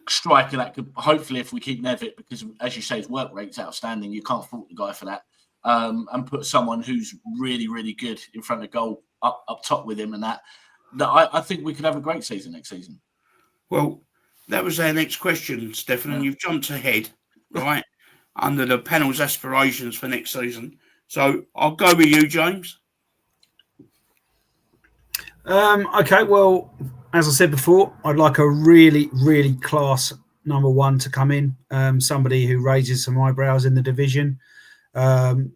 striker that could hopefully, if we keep Nevitt, because as you say his work rate's outstanding, you can't fault the guy for that, and put someone who's really really good in front of goal up top with him, and that I think we could have a great season next season. Well, that was our next question, Stefan, and you've jumped ahead, right, under the panel's aspirations for next season. So I'll go with you, James. Okay, well, as I said before, I'd like a really, really class number one to come in. Somebody who raises some eyebrows in the division.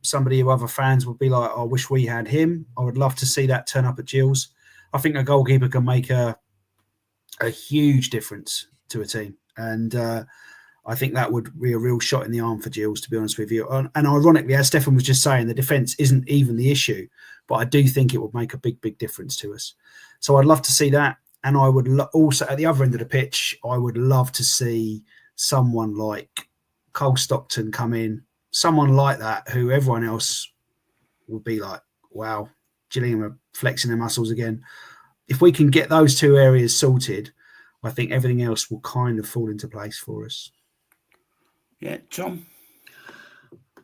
Somebody who other fans would be like, I wish we had him. I would love to see that turn up at Gills. I think a goalkeeper can make a huge difference to a team. And I think that would be a real shot in the arm for Gills, to be honest with you. And ironically, as Stefan was just saying, the defence isn't even the issue. But I do think it would make a big, big difference to us. So I'd love to see that. And I would also, at the other end of the pitch, I would love to see someone like Cole Stockton come in, someone like that, who everyone else would be like, wow, Gillingham are flexing their muscles again. If we can get those two areas sorted, I think everything else will kind of fall into place for us. Yeah, Tom?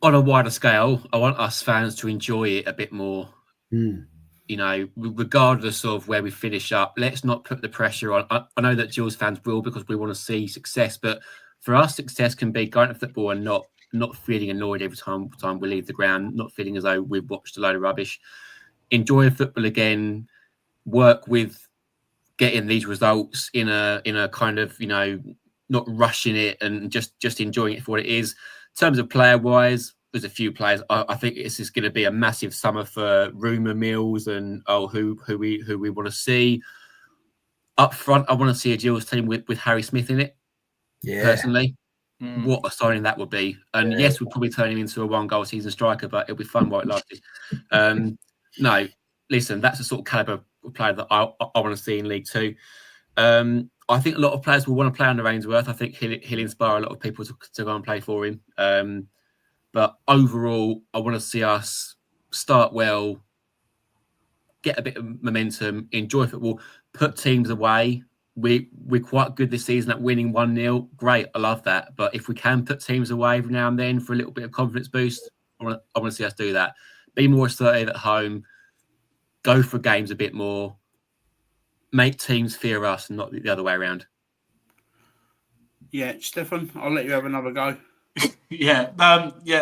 On a wider scale, I want us fans to enjoy it a bit more. Regardless of where we finish up, let's not put the pressure on. I know that Gills fans will, because we want to see success, but for us, success can be going to football and not feeling annoyed every time we leave the ground, not feeling as though we've watched a load of rubbish. Enjoy football again, work with getting these results in a kind of, not rushing it and just enjoying it for what it is. In terms of player-wise, there's a few players. I think this is going to be a massive summer for rumour mills and who we want to see. Up front, I want to see a Gills team with Harry Smith in it. Yeah. Personally, what a signing that would be. And yes, we'll probably turn him into a 1-goal season striker, but it'll be fun while it lasted. No, listen, that's the sort of calibre of player that I want to see in League Two. I think a lot of players will want to play under Ainsworth. I think he'll inspire a lot of people to go and play for him. But overall, I want to see us start well, get a bit of momentum, enjoy football, put teams away. We're quite good this season at winning 1-0. Great, I love that. But if we can put teams away every now and then for a little bit of confidence boost, I want to see us do that. Be more assertive at home, go for games a bit more, make teams fear us and not the other way around. Yeah, Stefan, I'll let you have another go.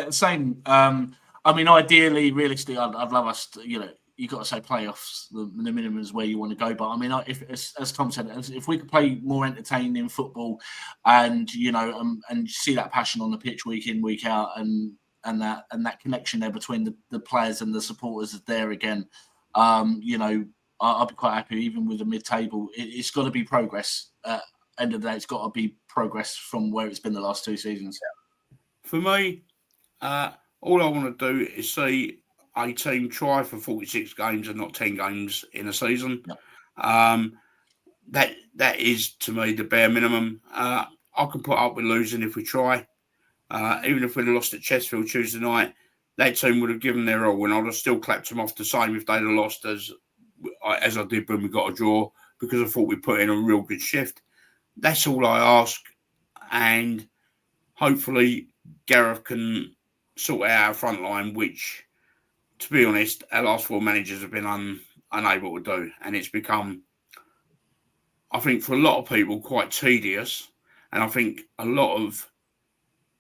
Same. I mean, ideally, realistically, I'd love us to, you've got to say playoffs, the minimum is where you want to go. But I mean, if as Tom said, if we could play more entertaining football and, and see that passion on the pitch week in, week out, and that connection there between the players and the supporters is there again, I'll be quite happy even with the mid-table. It's got to be progress. End of the day, it's got to be progress from where it's been the last 2 seasons. For me, All I want to do is see a team try for 46 games and not 10 games in a season. That is, to me, the bare minimum. I can put up with losing if we try. Even if we'd have lost at Chesterfield Tuesday night, that team would have given their all, and I'd have still clapped them off the same if they'd have lost as I did when we got a draw, because I thought we put in a real good shift. That's all I ask, and hopefully Gareth can sort out our front line, which, to be honest, our last 4 managers have been unable to do, and it's become, I think, for a lot of people, quite tedious, and I think a lot of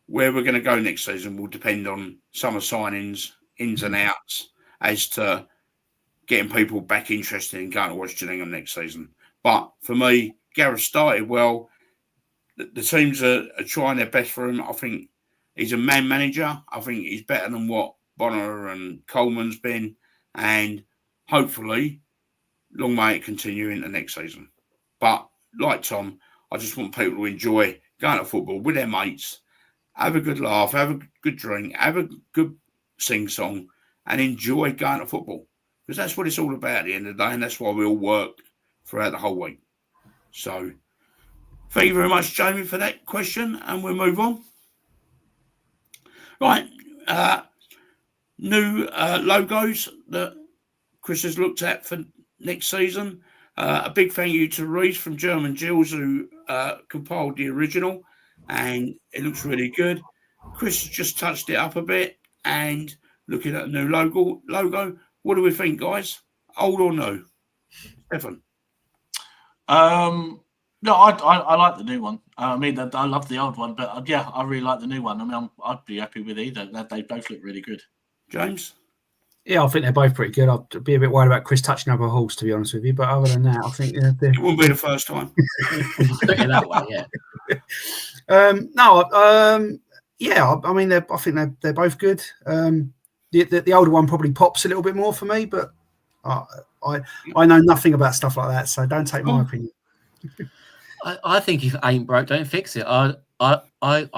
where we're going to go next season will depend on summer signings, ins and outs, as to getting people back interested in going to watch Gillingham next season. But for me, Gareth started well. The teams are trying their best for him. I think he's a man manager. I think he's better than what Bonner and Coleman's been. And hopefully, long may it continue into next season. But like Tom, I just want people to enjoy going to football with their mates, have a good laugh, have a good drink, have a good sing-song, and enjoy going to football. Because that's what it's all about at the end of the day, and that's why we all work throughout the whole week. So, thank you very much, Jamie, for that question, and we'll move on. Right, new logos that Chris has looked at for next season. A big thank you to Reese from German Gills, who compiled the original, and it looks really good. Chris has just touched it up a bit, and looking at the new logo, what do we think, guys? Old or new? Stefan? No, I like the new one. I mean, I love the old one, but yeah, I really like the new one. I mean, I'd be happy with either. They both look really good. James? Yeah, I think they're both pretty good. I'd be a bit worried about Chris touching up a horse, to be honest with you. But other than that, I think it won't be the first time. Look at that way, yeah. Yeah. I mean, I think they're both good. The older one probably pops a little bit more for me, but I know nothing about stuff like that, so don't take my opinion. I think if it ain't broke, don't fix it. I quite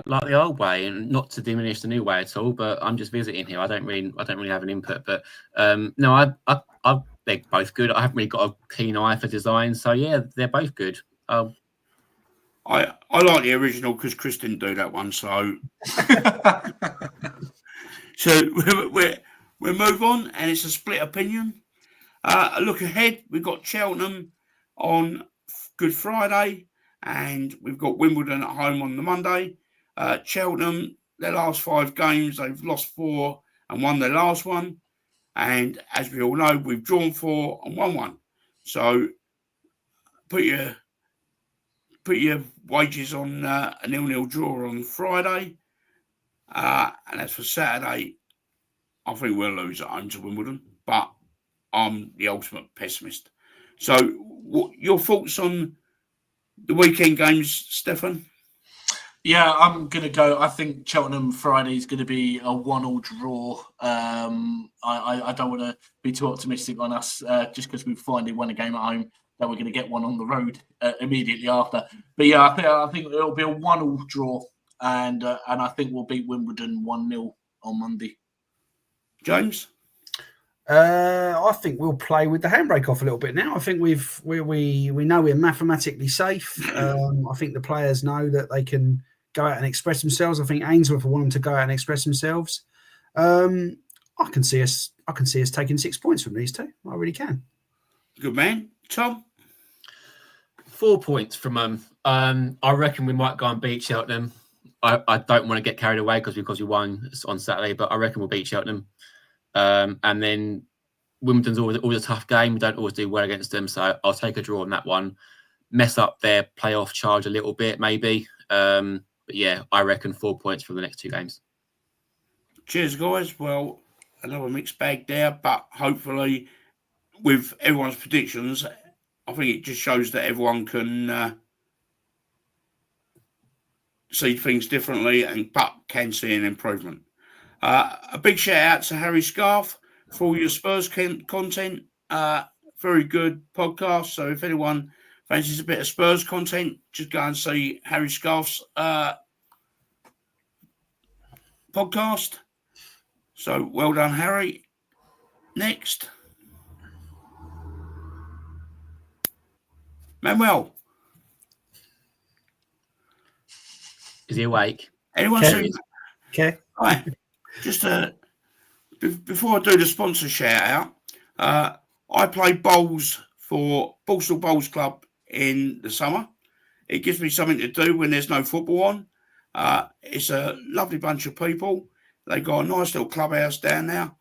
like the old way, and not to diminish the new way at all. But I'm just visiting here. I don't really have an input. But no, they're both good. I haven't really got a keen eye for design, so yeah, they're both good. I like the original because Chris didn't do that one, so so we'll move on, and it's a split opinion. A look ahead, we've got Cheltenham on Good Friday, and we've got Wimbledon at home on the Monday. Cheltenham, their last 5 games, they've lost 4 and won their last one. And as we all know, we've drawn 4 and won 1. So put your wages on a 0-0 draw on Friday. And as for Saturday, I think we'll lose at home to Wimbledon, but I'm the ultimate pessimist. So what your thoughts on the weekend games, Stefan? Yeah, I'm going to go. I think Cheltenham Friday is going to be a 1-1 draw. I don't want to be too optimistic on us just because we've finally won a game at home, that we're going to get one on the road immediately after. But yeah, I think it'll be a 1-1 draw, and I think we'll beat Wimbledon 1-0 on Monday. James? I think we'll play with the handbrake off a little bit now. I think we know we're mathematically safe. I think the players know that they can go out and express themselves. I think Ainsworth will want them to go out and express themselves. I can see us taking 6 points from these two. I really can. Good man. Tom? 4 points from them. I reckon we might go and beat Cheltenham. I don't want to get carried away because we won on Saturday, but I reckon we'll beat Cheltenham. And then Wimbledon's always a tough game. We don't always do well against them, so I'll take a draw on that one. Mess up their playoff charge a little bit, maybe. But yeah, I reckon 4 points from the next 2 games. Cheers, guys. Well, another mixed bag there, but hopefully with everyone's predictions, I think it just shows that everyone can see things differently but can see an improvement. A big shout out to Harry Scarf for all your Spurs content. Very good podcast. So if anyone fancies a bit of Spurs content, just go and see Harry Scarf's podcast. So well done, Harry. Next. Manuel. Is he awake? Anyone Okay. see? Okay. Right. Just before I do the sponsor shout out, I play bowls for Borstal Bowls Club in the summer. It gives me something to do when there's no football on. It's a lovely bunch of people. They got a nice little clubhouse down there.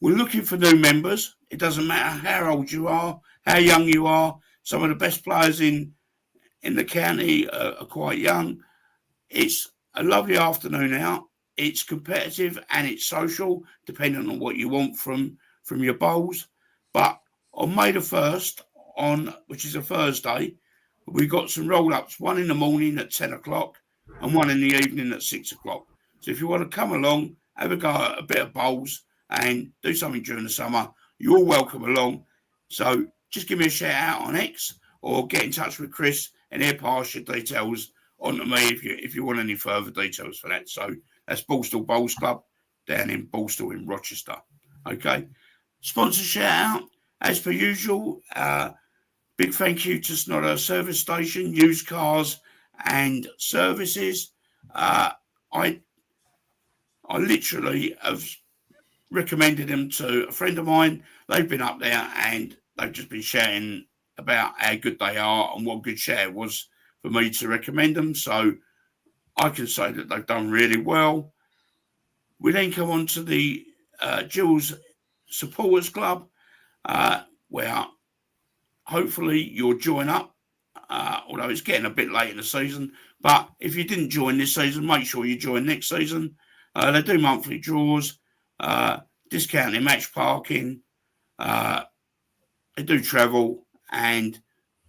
We're looking for new members. It doesn't matter how old you are, how young you are. Some of the best players in the county are quite young. It's a lovely afternoon out. It's competitive and it's social, depending on what you want from your bowls. But on May the 1st, which is a Thursday, we got some roll-ups, one in the morning at 10 o'clock and one in the evening at 6 o'clock. So if you want to come along, have a go at a bit of bowls and do something during the summer, you're welcome along. So just give me a shout out on X or get in touch with Chris and he'll pass your details on to me if you want any further details for that. So that's Borstal Bowls Club down in Borstal in Rochester. Okay. Sponsor shout out, as per usual. Big thank you to Snodder Service Station, used cars and services. I literally have recommended them to a friend of mine. They've been up there and they've just been shouting about how good they are and what a good shout it was for me to recommend them. So I can say that they've done really well. We then come on to the Gills Supporters Club, where hopefully you'll join up, although it's getting a bit late in the season. But if you didn't join this season, make sure you join next season. They do monthly draws, discounted match parking. They do travel. And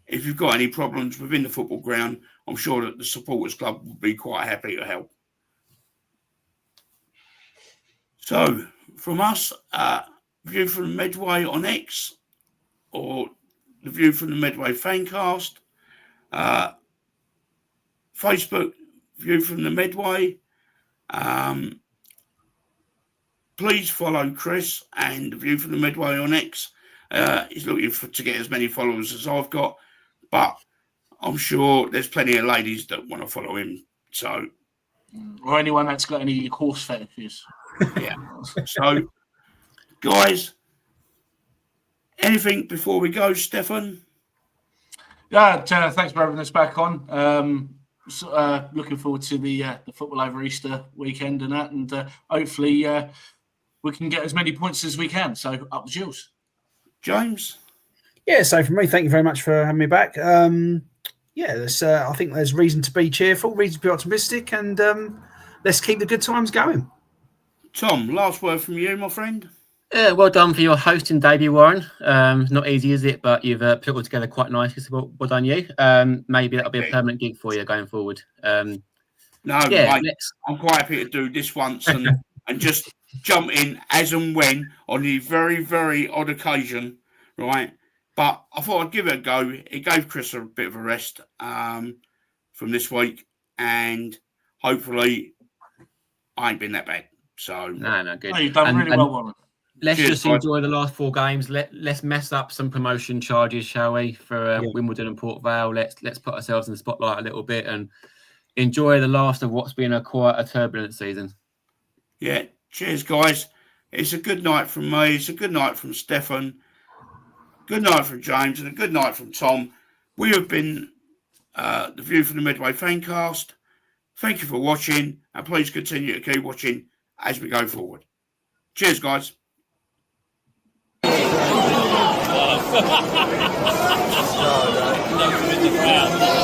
if you've got any problems within the football ground, I'm sure that the Supporters Club will be quite happy to help. So, from us, view from the Medway on X, or the view from the Medway Fancast, Facebook, view from the Medway. Please follow Chris and the view from the Medway on X. He's looking to get as many followers as I've got, but I'm sure there's plenty of ladies that want to follow him. So, or anyone that's got any horse fetishes. Yeah. So, guys, anything before we go, Stefan? Yeah, thanks for having us back on. Looking forward to the football over Easter weekend and that, and hopefully we can get as many points as we can. So up the Gills. James? Yeah, so for me, thank you very much for having me back. I think there's reason to be cheerful, reason to be optimistic, and let's keep the good times going. Tom, last word from you, my friend. Well done for your hosting debut, Warren. Not easy, is it? But you've put it all together quite nicely. So well done, you. Maybe that'll be a permanent gig for you going forward. Mate, I'm quite happy to do this once and just jump in as and when on the very, very odd occasion, right? But I thought I'd give it a go. It gave Chris a bit of a rest from this week, and hopefully I ain't been that bad. So no, good. No, you've done really well, Warren. Let's Cheers, just enjoy the last 4 games. Let's mess up some promotion charges, shall we, for Wimbledon and Port Vale. Let's put ourselves in the spotlight a little bit and enjoy the last of what's been quite a turbulent season. Yeah, cheers, guys. It's a good night from me. It's a good night from Stefan. Good night from James, and a good night from Tom. We have been the View from the Medway Fancast. Thank you for watching, and please continue to keep watching as we go forward. Cheers, guys. Never been the crowd.